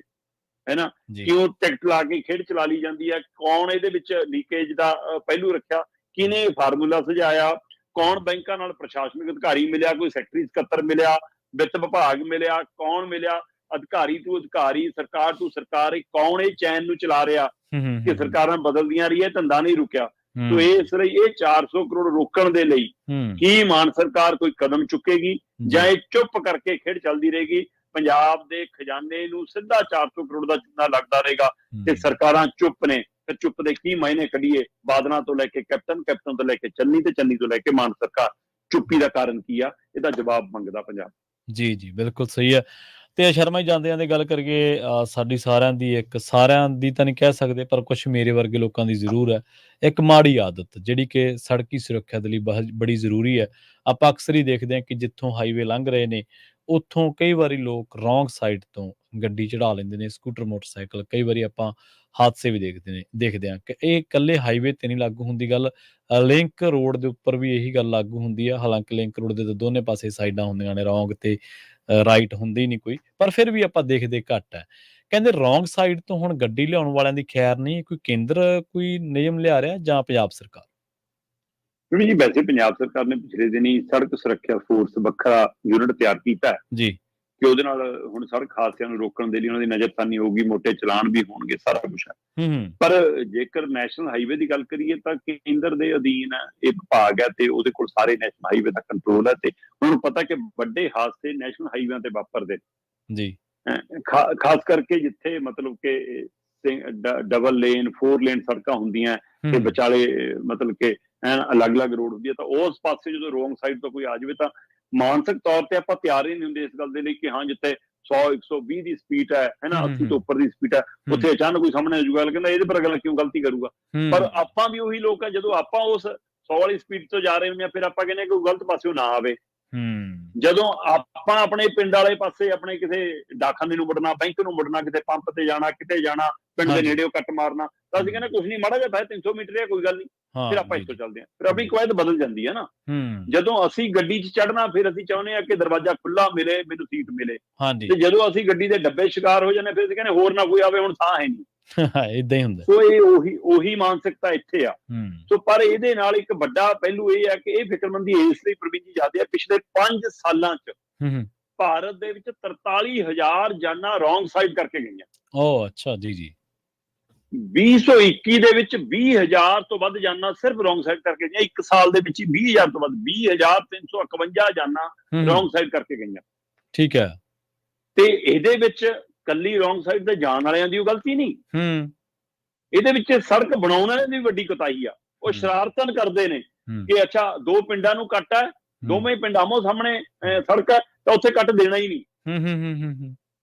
ਹੈ ਨਾ, ਕਿਉਂ ਟਿਕਟ ਲਾ ਕੇ ਖੇਡ ਚਲਾ ਲਈ ਜਾਂਦੀ ਹੈ? ਕੌਣ ਇਹਦੇ ਵਿੱਚ ਲੀਕੇਜ ਦਾ ਪਹਿਲੂ ਰੱਖਿਆ, ਕਿਹਨੇ ਫਾਰਮੂਲਾ ਸੁਝਾਇਆ, ਕੌਣ ਬੈਂਕਾਂ ਨਾਲ ਪ੍ਰਸ਼ਾਸਨਿਕ ਅਧਿਕਾਰੀ ਮਿਲਿਆ, ਕੋਈ ਸੈਕਟਰੀ ਸਕੱਤਰ ਮਿਲਿਆ, ਵਿੱਤ ਵਿਭਾਗ ਮਿਲਿਆ, ਕੌਣ ਮਿਲਿਆ, ਅਧਿਕਾਰੀ ਤੋਂ ਅਧਿਕਾਰੀ, ਸਰਕਾਰ ਤੋਂ ਸਰਕਾਰ, ਕੌਣ ਇਹ ਚੈਨ ਨੂੰ ਚਲਾ ਰਿਹਾ ਕਿ ਸਰਕਾਰਾਂ ਬਦਲਦੀਆਂ ਰਹੀਆਂ, ਧੰਦਾ ਨਹੀਂ ਰੁਕਿਆ। ਤੋ ਇਸ ਲਈ ਇਹ 400 ਕਰੋੜ ਰੋਕਣ ਦੇ ਲਈ ਕੀ ਮਾਨ ਸਰਕਾਰ ਕੋਈ ਕਦਮ ਚੁੱਕੇਗੀ ਜਾਂ ਇਹ ਚੁੱਪ ਕਰਕੇ ਖੇਡ ਚੱਲਦੀ ਰਹੇਗੀ? ਪੰਜਾਬ ਦੇ ਖਜ਼ਾਨੇ ਨੂੰ ਸਿੱਧਾ 400 ਕਰੋੜ ਦਾ ਚੂਨਾ ਲੱਗਦਾ ਰਹੇਗਾ ਤੇ ਸਰਕਾਰਾਂ ਚੁੱਪ ਨੇ। ਫਿਰ ਚੁੱਪ ਦੇ ਕੀ ਮਾਇਨੇ ਕੱਢੀਏ? ਬਾਦਲਾਂ ਤੋਂ ਲੈ ਕੇ ਕੈਪਟਨ ਤੋਂ ਲੈ ਕੇ ਚੰਨੀ ਤੇ ਚੰਨੀ ਤੋਂ ਲੈ ਕੇ ਮਾਨ ਸਰਕਾਰ, ਚੁੱਪੀ ਦਾ ਕਾਰਨ ਕੀ ਆ? ਇਹਦਾ ਜਵਾਬ ਮੰਗਦਾ ਪੰਜਾਬ। ਜੀ ਜੀ, ਬਿਲਕੁਲ ਸਹੀ ਹੈ। ਤੇ ਸ਼ਰਮਾ ਜੀ, ਜਾਂਦਿਆਂ ਦੀ ਗੱਲ ਕਰੀਏ, ਸਾਡੀ ਸਾਰਿਆਂ ਦੀ ਤਾਂ ਨਹੀਂ ਕਹਿ ਸਕਦੇ, ਪਰ ਕੁਝ ਮੇਰੇ ਵਰਗੇ ਲੋਕਾਂ ਦੀ ਜ਼ਰੂਰ ਹੈ ਇੱਕ ਮਾੜੀ ਆਦਤ, ਜਿਹੜੀ ਕਿ ਸੜਕੀ ਸੁਰੱਖਿਆ ਦੇ ਲਈ ਬੜੀ ਜ਼ਰੂਰੀ ਹੈ। ਆਪਾਂ ਅਕਸਰ ਹੀ ਦੇਖਦੇ ਹਾਂ ਕਿ ਜਿੱਥੋਂ ਹਾਈਵੇ ਲੰਘ ਰਹੇ ਨੇ, ਉੱਥੋਂ ਕਈ ਵਾਰੀ ਲੋਕ ਰੋਂਗ ਸਾਈਡ ਤੋਂ ਗੱਡੀ ਚੜਾ ਲੈਂਦੇ ਨੇ, ਸਕੂਟਰ, ਮੋਟਰਸਾਈਕਲ। ਕਈ ਵਾਰੀ ਆਪਾਂ ਹਾਦਸੇ ਵੀ ਦੇਖਦੇ ਹਾਂ ਕਿ ਇਹ ਇਕੱਲੇ ਹਾਈਵੇ ਤੇ ਨਹੀਂ ਲਾਗੂ ਹੁੰਦੀ ਗੱਲ, ਲਿੰਕ ਰੋਡ ਦੇ ਉੱਪਰ ਵੀ ਇਹੀ ਗੱਲ ਲਾਗੂ ਹੁੰਦੀ ਆ। ਹਾਲਾਂਕਿ ਲਿੰਕ ਰੋਡ ਦੇ ਤਾਂ ਦੋਨੇ ਪਾਸੇ ਸਾਈਡਾਂ ਹੁੰਦੀਆਂ ਨੇ, ਰੋਂਗ ਤੇ ਰਾਈਟ ਹੁੰਦੀ ਨਹੀਂ ਕੋਈ, ਪਰ ਫਿਰ ਵੀ ਆਪਾਂ ਦੇਖਦੇ ਘੱਟ ਹੈ। ਕਹਿੰਦੇ ਰੋਂਗ ਸਾਈਡ ਤੋਂ ਹੁਣ ਗੱਡੀ ਲਿਆਉਣ ਵਾਲਿਆਂ ਦੀ ਖੈਰ ਨਹੀਂ, ਕੋਈ ਕੇਂਦਰ ਕੋਈ ਨਿਯਮ ਲਿਆ ਰਿਹਾ ਜਾਂ ਪੰਜਾਬ ਸਰਕਾਰ? ਜੀ ਵੈਸੇ ਪੰਜਾਬ ਸਰਕਾਰ ਨੇ ਪਿਛਲੇ ਦਿਨੀ ਸੜਕ ਸੁਰੱਖਿਆ ਫੋਰਸ ਵੱਖਰਾ ਯੂਨਿਟ ਤਿਆਰ ਕੀਤਾ ਜੀ, ਕਿ ਉਹਦੇ ਨਾਲ ਹੁਣ ਸੜਕ ਹਾਦਸਿਆਂ ਨੂੰ ਰੋਕਣ ਦੇ ਲਈ ਉਹਨਾਂ ਦੀ ਨਜ਼ਰਸਾਨੀ ਹੋਊਗੀ, ਮੋਟੇ ਚਲਾਨ ਵੀ ਹੋਣਗੇ, ਸਾਰਾ ਕੁਛ ਹੈ। ਪਰ ਜੇਕਰ ਨੈਸ਼ਨਲ ਹਾਈਵੇ ਦੀ ਗੱਲ ਕਰੀਏ ਤਾਂ ਕੇਂਦਰ ਦੇ ਅਧੀਨ ਇਹ ਵਿਭਾਗ ਹੈ ਤੇ ਉਹਦੇ ਕੋਲ ਸਾਰੇ ਨੈਸ਼ਨਲ ਹਾਈਵੇ ਦਾ ਕੰਟਰੋਲ ਹੈ। ਤੇ ਹੁਣ ਪਤਾ ਕਿ ਵੱਡੇ ਹਾਦਸੇ ਨੈਸ਼ਨਲ ਹਾਈਵੇਆਂ ਤੇ ਵਾਪਰਦੇ ਜੀ, ਖਾਸ ਕਰਕੇ ਜਿੱਥੇ ਮਤਲਬ ਕਿ ਡਬਲ ਲੇਨ, 4 ਲੇਨ ਸੜਕਾਂ ਹੁੰਦੀਆਂ ਤੇ ਵਿਚਾਲੇ ਮਤਲਬ ਕਿ ਅਲੱਗ-ਅਲੱਗ ਰੋਡ ਹੁੰਦੀ ਹੈ, ਤਾਂ ਉਸ ਪਾਸੇ ਜਦੋਂ ਰੋਂਗ ਸਾਈਡ ਤੋਂ ਕੋਈ ਆ ਜਾਵੇ ਤਾਂ ਮਾਨਸਿਕ ਤੌਰ ਤੇ ਆਪਾਂ ਤਿਆਰ ਹੀ ਨਹੀਂ ਹੁੰਦੇ ਇਸ ਗੱਲ ਦੇ ਲਈ ਕਿ ਹਾਂ ਜਿੱਥੇ 100 120 ਦੀ ਸਪੀਡ ਹੈ ਨਾ, 80 ਤੋਂ ਉੱਪਰ ਦੀ ਸਪੀਡ ਹੈ, ਉੱਥੇ ਅਚਾਨਕ ਕੋਈ ਸਾਹਮਣੇ ਆ ਜਾਊਗਾ, ਕਹਿੰਦਾ ਇਹਦੇ ਪਰ ਅਗਲਾ ਕਿਉਂ ਗਲਤੀ ਕਰੂਗਾ? ਪਰ ਆਪਾਂ ਵੀ ਉਹੀ ਲੋਕ ਆ, ਜਦੋਂ ਆਪਾਂ ਉਸ 100 ਵਾਲੀ ਸਪੀਡ ਤੋਂ ਜਾ ਰਹੇ ਹੁੰਦੇ ਆ, ਫਿਰ ਆਪਾਂ ਕਹਿੰਦੇ ਕੋਈ ਗਲਤ ਪਾਸਿਓਂ ਨਾ ਆਵੇ। ਜਦੋਂ ਆਪਾਂ ਆਪਣੇ ਪਿੰਡ ਵਾਲੇ ਪਾਸੇ, ਆਪਣੇ ਕਿਸੇ ਡਾਕਖਾਨੇ ਨੂੰ ਮੁੜਨਾ, ਬੈਂਕ ਨੂੰ ਮੁੜਨਾ, ਕਿਤੇ ਪੰਪ ਤੇ ਜਾਣਾ, ਕਿਤੇ ਜਾਣਾ, ਪਿੰਡ ਦੇ ਨੇੜਿਓਂ ਕੱਟ ਮਾਰਨਾ, ਤਾਂ ਅਸੀਂ ਕਹਿੰਦੇ ਕੁਛ ਨਹੀਂ, ਮਾੜਾ ਜਿਹਾ 300 ਮੀਟਰ ਹੈ, ਕੋਈ ਗੱਲ ਨਹੀਂ, ਫਿਰ ਆਪਾਂ ਇੱਥੋਂ ਚੱਲਦੇ ਹਾਂ। ਫਿਰ ਆਪਣੀ ਕਵਾਇਦ ਬਦਲ ਜਾਂਦੀ ਹੈ ਨਾ। ਜਦੋਂ ਅਸੀਂ ਗੱਡੀ 'ਚ ਚੜ੍ਹਨਾ, ਫਿਰ ਅਸੀਂ ਚਾਹੁੰਦੇ ਹਾਂ ਕਿ ਦਰਵਾਜ਼ਾ ਖੁੱਲਾ ਮਿਲੇ, ਮੈਨੂੰ ਸੀਟ ਮਿਲੇ, ਤੇ ਜਦੋਂ ਅਸੀਂ ਗੱਡੀ ਦੇ ਡੱਬੇ ਸ਼ਿਕਾਰ ਹੋ ਜਾਂਦੇ, ਫਿਰ ਅਸੀਂ ਕਹਿੰਦੇ ਹੋਰ ਨਾ ਕੋਈ ਆਵੇ, ਹੁਣ ਸਾਹ ਹੈ ਨਹੀਂ। ਏਦਾਂ ਹੀ ਹੁੰਦਾ। ਸੋ ਇਹ ਉਹੀ ਮਾਨਸਿਕਤਾ ਇੱਥੇ ਆ। ਸੋ ਪਰ ਇਹਦੇ ਨਾਲ ਇੱਕ ਵੱਡਾ ਪਹਿਲੂ ਇਹ ਹੈ ਕਿ ਇਹ ਫਿਕਰਮੰਦੀ ਇਸ ਲਈ ਪ੍ਰਵੀਨ ਜੀ ਜ਼ਿਆਦਾ ਹੈ, ਪਿਛਲੇ 5 ਸਾਲਾਂ 'ਚ ਭਾਰਤ ਦੇ ਵਿੱਚ 43,000 ਜਾਨਾਂ ਰੋਂਗ ਸਾਈਡ ਕਰਕੇ ਗਈਆਂ। ਓ ਅੱਛਾ, ਜੀ ਜੀ। 2021 ਦੇ ਵਿੱਚ 20,000 ਤੋਂ ਵੱਧ ਜਾਨਾਂ ਸਿਰਫ ਰੋਂਗ ਸਾਈਡ ਕਰਕੇ ਗਈਆਂ। ਇੱਕ ਸਾਲ ਦੇ ਵਿੱਚ ਹੀ 20,000 ਤੋਂ ਵੱਧ, 20,351 ਜਾਨਾਂ ਰੋਂਗ ਸਾਈਡ ਕਰਕੇ ਗਈਆਂ। ਠੀਕ ਹੈ। ਤੇ ਇਹਦੇ ਵਿੱਚ ਕੱਲੀ ਰੋਂਗ ਸਾਈਡ ਤੇ ਜਾਣ ਵਾਲਿਆਂ ਦੀ ਉਹ ਗਲਤੀ ਨਹੀਂ, ਇਹਦੇ ਵਿੱਚ ਸੜਕ ਬਣਾਉਣ ਵਾਲਿਆਂ ਦੀ ਵੱਡੀ ਕੁਤਾਹੀ ਆ। ਉਹ ਸ਼ਰਾਰਤਨ ਕਰਦੇ ਨੇ ਕਿ ਅੱਛਾ 2 ਪਿੰਡਾਂ ਨੂੰ ਕੱਟ ਹੈ, ਦੋਵੇਂ ਪਿੰਡ ਆਮੋ ਸਾਹਮਣੇ ਸੜਕ ਹੈ, ਤਾਂ ਉੱਥੇ ਕੱਟ ਦੇਣਾ ਹੀ ਨਹੀਂ।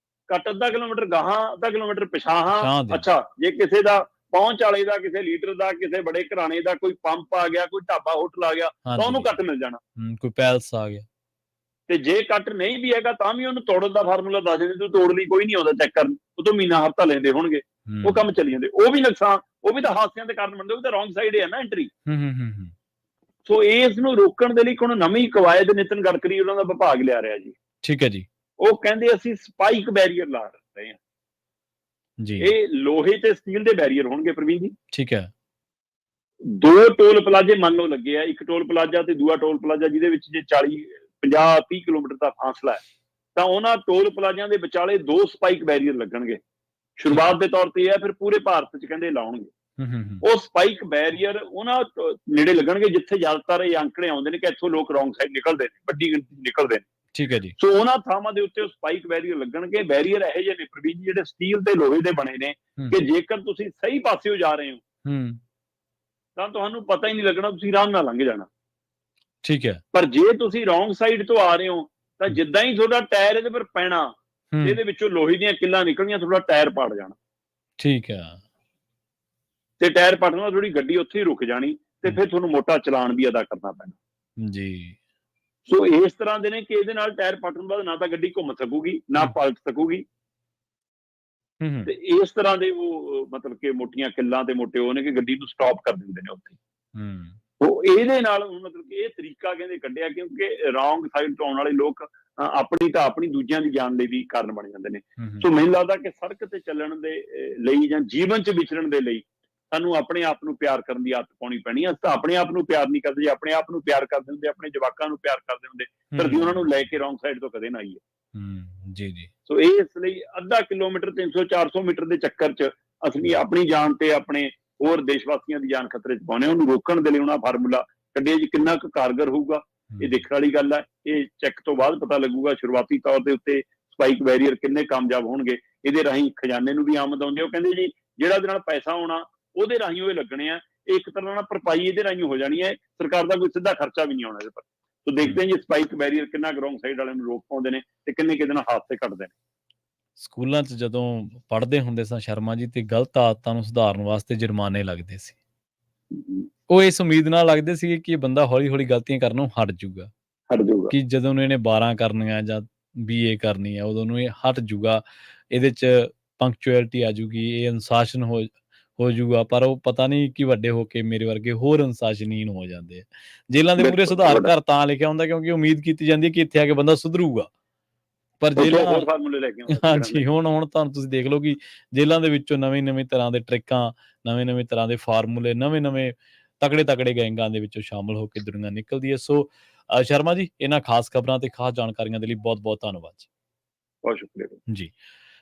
ਕੱਟ ਅੱਧਾ ਕਿਲੋਮੀਟਰ ਗਾਹਾਂ, ਅੱਧਾ ਕਿਲੋਮੀਟਰ ਪਿਛਾਹਾਂ। ਅੱਛਾ ਜੇ ਕਿਸੇ ਦਾ ਪਹੁੰਚ ਵਾਲੇ ਦਾ, ਕਿਸੇ ਲੀਡਰ ਦਾ, ਕਿਸੇ ਬੜੇ ਘਰਾਣੇ ਦਾ ਕੋਈ ਪੰਪ ਆ ਗਿਆ, ਕੋਈ ਢਾਬਾ ਹੋਟਲ ਆ ਗਿਆ, ਤਾਂ ਉਹਨੂੰ ਕੱਟ ਮਿਲ ਜਾਣਾ, ਕੋਈ ਪੈਲਸ ਆ ਗਿਆ। ਤੇ ਜੇ ਕੱਟ ਨਹੀਂ ਵੀ ਹੈਗਾ ਤਾਂ ਵੀ ਉਹਨੂੰ ਤੋੜਨ ਦਾ ਫਾਰਮੂਲਾ ਦੱਸ ਦਿੰਦੇ, ਤੂੰ ਤੋੜ ਲਈ, ਕੋਈ ਨਹੀਂ ਆਉਂਦਾ ਚੈੱਕ ਕਰਨ, ਉਹ ਤੋਂ ਮਹੀਨਾ ਹਫ਼ਤਾ ਲੈਂਦੇ ਹੋਣਗੇ, ਉਹ ਕੰਮ ਚੱਲੀ ਜਾਂਦੇ। ਉਹ ਵੀ ਨੁਕਸਾਨ, ਉਹ ਵੀ ਤਾਂ ਹਾਦਸਿਆਂ ਦੇ ਕਾਰਨ ਬਣਦੇ, ਉਹ ਵੀ ਤਾਂ ਰੋਂਗ ਸਾਈਡ ਹੈ ਨਾ ਐਂਟਰੀ। ਸੋ ਇਸ ਨੂੰ ਰੋਕਣ ਦੇ ਲਈ ਹੁਣ ਨਵੀਂ ਕਵਾਇਦ ਨਿਤਨ ਗਡਕਰੀ ਉਹਨਾਂ ਦਾ ਵਿਭਾਗ ਲਿਆ ਰਿਹਾ ਜੀ। ਠੀਕ ਹੈ ਜੀ। ਉਹ ਕਹਿੰਦੇ ਅਸੀਂ ਸਪਾਈਕ ਬੈਰੀਅਰ ਲਾ ਰਹੇ ਹਾਂ ਜੀ। ਇਹ ਲੋਹੇ ਤੇ ਸਟੀਲ ਦੇ ਬੈਰੀਅਰ ਹੋਣਗੇ ਪ੍ਰਵੀਨ ਜੀ। ਠੀਕ ਹੈ। 2 ਟੋਲ ਪਲਾਜ਼ੇ ਮੰਨ ਲਓ ਲੱਗੇ ਆ, ਇੱਕ ਟੋਲ ਪਲਾਜ਼ਾ ਤੇ ਦੂਆ ਟੋਲ ਪਲਾਜ਼ਾ, ਜਿਹਦੇ ਵਿੱਚ ਜੇ 50-30 ਕਿਲੋਮੀਟਰ ਦਾ ਫਾਸਲਾ ਹੈ, ਤਾਂ ਉਹਨਾਂ ਟੋਲ ਪਲਾਜ਼ਿਆਂ ਦੇ ਵਿਚਾਲੇ 2 ਸਪਾਈਕ ਬੈਰੀਅਰ ਲੱਗਣਗੇ। ਸ਼ੁਰੂਆਤ ਦੇ ਤੌਰ ਤੇ ਇਹ ਹੈ, ਫਿਰ ਪੂਰੇ ਭਾਰਤ 'ਚ ਕਹਿੰਦੇ ਲਾਉਣਗੇ। ਉਹ ਸਪਾਈਕ ਬੈਰੀਅਰ ਉਹਨਾਂ ਨੇੜੇ ਲੱਗਣਗੇ ਜਿੱਥੇ ਜ਼ਿਆਦਾਤਰ ਇਹ ਅੰਕੜੇ ਆਉਂਦੇ ਨੇ ਕਿ ਇੱਥੋਂ ਲੋਕ ਰੋਂਗ ਸਾਈਡ ਨਿਕਲਦੇ ਨੇ, ਵੱਡੀ ਗਿਣਤੀ ਨਿਕਲਦੇ ਨੇ। ਠੀਕ ਹੈ ਜੀ। ਸੋ ਉਹਨਾਂ ਥਾਵਾਂ ਦੇ ਉੱਤੇ ਉਹ ਸਪਾਈਕ ਬੈਰੀਅਰ ਲੱਗਣਗੇ। ਬੈਰੀਅਰ ਇਹੋ ਜਿਹੇ ਨੇ ਪ੍ਰਵੀਨ ਜੀ, ਜਿਹੜੇ ਸਟੀਲ ਤੇ ਲੋਹੇ ਦੇ ਬਣੇ ਨੇ ਕਿ ਜੇਕਰ ਤੁਸੀਂ ਸਹੀ ਪਾਸਿਓਂ ਜਾ ਰਹੇ ਹੋ ਤਾਂ ਤੁਹਾਨੂੰ ਪਤਾ ਹੀ ਨਹੀਂ ਲੱਗਣਾ, ਤੁਸੀਂ ਆਰਾਮ ਨਾਲ ਲੰਘ ਜਾਣਾ। ਠੀਕ ਹੈ। ਪਰ ਜੇ ਤੁਸੀਂ ਰੋਂਗ ਸਾਈਡ ਤੋਂ ਆ ਰਹੇ ਹੋ ਤਾਂ ਜਿੱਦਾਂ ਹੀ ਤੁਹਾਡਾ ਟਾਇਰ ਇਹਦੇ ਪਰ ਪੈਣਾ, ਇਹਦੇ ਵਿੱਚੋਂ ਲੋਹੇ ਦੀਆਂ ਕਿੱਲਾਂ ਨਿਕਲਣੀਆਂ, ਤੁਹਾਡਾ ਟਾਇਰ ਪਾੜ ਜਾਣਾ। ਠੀਕ ਹੈ। ਤੇ ਟਾਇਰ ਪਾੜਨ ਨਾਲ ਥੋੜੀ ਗੱਡੀ ਉੱਥੇ ਹੀ ਰੁਕ ਜਾਣੀ, ਤੇ ਫਿਰ ਤੁਹਾਨੂੰ ਮੋਟਾ ਚਲਾਨ ਵੀ ਅਦਾ ਕਰਨਾ ਪੈਣਾ ਜੀ। ਸੋ ਇਸ ਤਰ੍ਹਾਂ ਦੇ ਨੇ ਕਿ ਇਹਦੇ ਨਾਲ ਟਾਇਰ ਪਟਣ ਬਾਅਦ ਨਾ ਤਾਂ ਗੱਡੀ ਘੁੰਮ ਸਕੂਗੀ ਨਾ ਪਲਟ ਸਕੂਗੀ ਤੇ ਇਸ ਤਰ੍ਹਾਂ ਦੇ ਉਹ ਮਤਲਬ ਕਿ ਮੋਟੀਆਂ ਕਿੱਲਾਂ ਤੇ ਮੋਟੇ ਉਹ ਨੇ ਕਿ ਗੱਡੀ ਨੂੰ ਸਟਾਪ ਕਰ ਦਿੰਦੇ ਨੇ ਉੱਥੇ ਉਹ ਇਹਦੇ ਨਾਲ ਮਤਲਬ ਕਿ ਇਹ ਤਰੀਕਾ ਕਹਿੰਦੇ ਕੱਢਿਆ ਕਿਉਂਕਿ ਰੌਂਗ ਸਾਈਡ ਤੋਂ ਆਉਣ ਵਾਲੇ ਲੋਕ ਆਪਣੀ ਤਾਂ ਆਪਣੀ ਦੂਜਿਆਂ ਦੀ ਜਾਨ ਲਈ ਵੀ ਕਾਰਨ ਬਣ ਜਾਂਦੇ ਨੇ ਸੋ ਮੈਨੂੰ ਲੱਗਦਾ ਕਿ ਸੜਕ ਤੇ ਚੱਲਣ ਦੇ ਲਈ ਜਾਂ ਜੀਵਨ 'ਚ ਵਿਚਰਨ ਦੇ ਲਈ ਸਾਨੂੰ ਆਪਣੇ ਆਪ ਨੂੰ ਪਿਆਰ ਕਰਨ ਦੀ ਆਦਤ ਪਾਉਣੀ ਪੈਣੀ ਹੈ ਤਾਂ ਆਪਣੇ ਆਪ ਨੂੰ ਪਿਆਰ ਨਹੀਂ ਕਰਦੇ ਜੇ ਆਪਣੇ ਆਪ ਨੂੰ ਪਿਆਰ ਕਰਦੇ ਹੁੰਦੇ ਆਪਣੇ ਜਵਾਕਾਂ ਨੂੰ ਪਿਆਰ ਕਰਦੇ ਹੁੰਦੇ ਧਰਤੀ ਉਹਨਾਂ ਨੂੰ ਲੈ ਕੇ ਰੌਂਗ ਸਾਈਡ ਤੋਂ ਕਦੇ ਨਾ ਆਈਏ ਜੀ ਜੀ ਸੋ ਇਹ ਇਸ ਲਈ ਅੱਧਾ ਕਿਲੋਮੀਟਰ 300-400 ਮੀਟਰ ਦੇ ਚੱਕਰ 'ਚ ਅਸੀਂ ਆਪਣੀ ਜਾਨ ਤੇ ਆਪਣੇ ਹੋਰ ਦੇਸ਼ ਵਾਸੀਆਂ ਦੀ ਜਾਨ ਖਤਰੇ 'ਚ ਪਾਉਣੇ ਉਹਨੂੰ ਰੋਕਣ ਦੇ ਲਈ ਉਹਨਾਂ ਫਾਰਮੂਲਾ ਕੱਢਿਆ ਜੀ ਕਿੰਨਾ ਕੁ ਕਾਰਗਰ ਹੋਊਗਾ ਇਹ ਦੇਖਣ ਵਾਲੀ ਗੱਲ ਹੈ ਇਹ ਚੈੱਕ ਤੋਂ ਬਾਅਦ ਪਤਾ ਲੱਗੂਗਾ ਸ਼ੁਰੂਆਤੀ ਤੌਰ ਦੇ ਉੱਤੇ ਸਪਾਈਕ ਬੈਰੀਅਰ ਕਿੰਨੇ ਕਾਮਯਾਬ ਹੋਣਗੇ ਇਹਦੇ ਰਾਹੀਂ ਖਜ਼ਾਨੇ ਨੂੰ ਵੀ ਆਮਦ ਆਉਂਦੀ ਉਹ ਕਹਿੰਦੇ ਜੀ ਜਿਹੜਾ ਇਹਦੇ ਨਾਲ ਪੈਸਾ ਆਉਣਾ ਉਹਦੇ ਰਾਹੀਂ ਉਹ ਲੱਗਣੇ ਆ ਇੱਕ ਤਰ੍ਹਾਂ ਨਾਲ ਭਰਪਾਈ ਇਹਦੇ ਰਾਹੀਂ ਹੋ ਜਾਣੀ ਹੈ ਸਰਕਾਰ ਦਾ ਕੋਈ ਸਿੱਧਾ ਖਰਚਾ ਵੀ ਨਹੀਂ ਆਉਣਾ ਇਹਦੇ ਪਰ ਸੋ ਦੇਖਦੇ ਹਾਂ ਜੀ ਸਪਾਈਕ ਬੈਰੀਅਰ ਕਿੰਨਾ ਰੌਂਗ ਸਾਈਡ ਵਾਲਿਆਂ ਨੂੰ ਰੋਕ ਪਾਉਂਦੇ ਨੇ ਤੇ ਕਿੰਨੇ ਕਿਹਦੇ ਨਾਲ ਹਾਦਸੇ ਘਟਦੇ ਨੇ ਸਕੂਲਾਂ 'ਚ ਜਦੋਂ ਪੜ੍ਹਦੇ ਹੁੰਦੇ ਸਾਂ ਸ਼ਰਮਾ ਜੀ ਤੇ ਗਲਤ ਆਦਤਾਂ ਨੂੰ ਸੁਧਾਰਨ ਵਾਸਤੇ ਜੁਰਮਾਨੇ ਲੱਗਦੇ ਸੀ ਉਹ ਇਸ ਉਮੀਦ ਨਾਲ ਲੱਗਦੇ ਸੀ ਕਿ ਇਹ ਬੰਦਾ ਹੌਲੀ ਹੌਲੀ ਗਲਤੀਆਂ ਕਰਨੋਂ ਹਟ ਜਾਊਗਾ ਕਿ ਜਦੋਂ ਨੂੰ ਇਹਨੇ 12 ਕਰਨੀਆਂ ਜਾਂ BA ਕਰਨੀ ਆ ਉਦੋਂ ਨੂੰ ਇਹ ਹਟ ਜਾਊਗਾ ਇਹਦੇ 'ਚ ਪੰਕਚੁਅਲਿਟੀ ਆ ਜੂਗੀ ਇਹ ਅਨੁਸ਼ਾਸਨ ਹੋ ਜਾਊਗਾ ਪਰ ਉਹ ਪਤਾ ਨਹੀਂ ਕਿ ਵੱਡੇ ਹੋ ਕੇ ਮੇਰੇ ਵਰਗੇ ਹੋਰ ਅਨੁਸ਼ਾਸਨਹੀਨ ਹੋ ਜਾਂਦੇ ਆ ਜੇਲ੍ਹਾਂ ਦੇ ਮੂਹਰੇ ਸੁਧਾਰ ਘਰ ਤਾਂ ਲਿਖਿਆ ਹੁੰਦਾ ਕਿਉਂਕਿ ਉਮੀਦ ਕੀਤੀ ਜਾਂਦੀ ਹੈ ਕਿ ਇੱਥੇ ਆ ਕੇ ਬੰਦਾ ਸੁਧਰੂਗਾ ਪਰ ਜੇਲ੍ਹਾਂ ਹਾਂਜੀ ਹੁਣ ਤੁਹਾਨੂੰ ਤੁਸੀਂ ਦੇਖ ਲਓ ਕਿ ਜੇਲ੍ਹਾਂ ਦੇ ਵਿੱਚੋਂ ਨਵੇਂ ਤਰ੍ਹਾਂ ਦੇ ਟ੍ਰਿਕਾਂ ਨਵੇਂ ਤਰ੍ਹਾਂ ਦੇ ਫਾਰਮੂਲੇ ਨਵੇਂ ਤਕੜੇ ਗੈਂਗਾਂ ਦੇ ਵਿੱਚੋਂ ਸ਼ਾਮਲ ਹੋ ਕੇ ਦੁਨੀਆ ਨਿਕਲਦੀ ਹੈ ਸੋ ਸ਼ਰਮਾ ਜੀ ਇਹਨਾਂ ਖਾਸ ਖਬਰਾਂ ਤੇ ਖਾਸ ਜਾਣਕਾਰੀਆਂ ਦੇ ਲਈ ਬਹੁਤ ਧੰਨਵਾਦ ਜੀ ਬਹੁਤ ਸ਼ੁਕਰੀਆ ਜੀ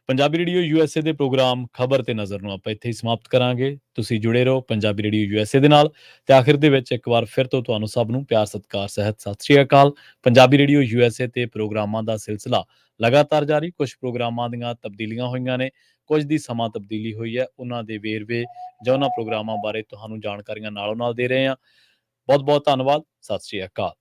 ਪੰਜਾਬੀ ਰੇਡੀਓ USA ਦੇ ਪ੍ਰੋਗਰਾਮ ਖਬਰ ਤੇ ਨਜ਼ਰ ਨੂੰ ਆਪਾਂ ਇੱਥੇ ਹੀ ਸਮਾਪਤ ਕਰਾਂਗੇ ਤੁਸੀਂ ਜੁੜੇ ਰਹੋ ਪੰਜਾਬੀ ਰੇਡੀਓ USA ਦੇ ਨਾਲ ਤੇ ਆਖਿਰ ਦੇ ਵਿੱਚ ਇੱਕ ਵਾਰ ਫਿਰ ਤੋਂ ਤੁਹਾਨੂੰ ਸਭ ਨੂੰ ਪਿਆਰ ਸਤਿਕਾਰ ਸਹਿਤ ਸਤਿ ਸ਼੍ਰੀ ਅਕਾਲ ਪੰਜਾਬੀ ਰੇਡੀਓ USA ਤੇ ਪ੍ਰੋਗਰਾਮਾਂ ਦਾ ਸਿਲਸਿਲਾ ਲਗਾਤਾਰ ਜਾਰੀ ਕੁਝ ਪ੍ਰੋਗਰਾਮਾਂ ਦੀਆਂ ਤਬਦੀਲੀਆਂ ਹੋਈਆਂ ਨੇ ਕੁਝ ਦੀ ਸਮਾਂ ਤਬਦੀਲੀ ਹੋਈ ਹੈ ਉਹਨਾਂ ਦੇ ਵੇਰਵੇ ਜਾਂ ਉਹਨਾਂ ਪ੍ਰੋਗਰਾਮਾਂ ਬਾਰੇ ਤੁਹਾਨੂੰ ਜਾਣਕਾਰੀਆਂ ਨਾਲੋਂ ਨਾਲ ਦੇ ਰਹੇ ਹਾਂ ਬਹੁਤ ਧੰਨਵਾਦ ਸਤਿ ਸ਼੍ਰੀ ਅਕਾਲ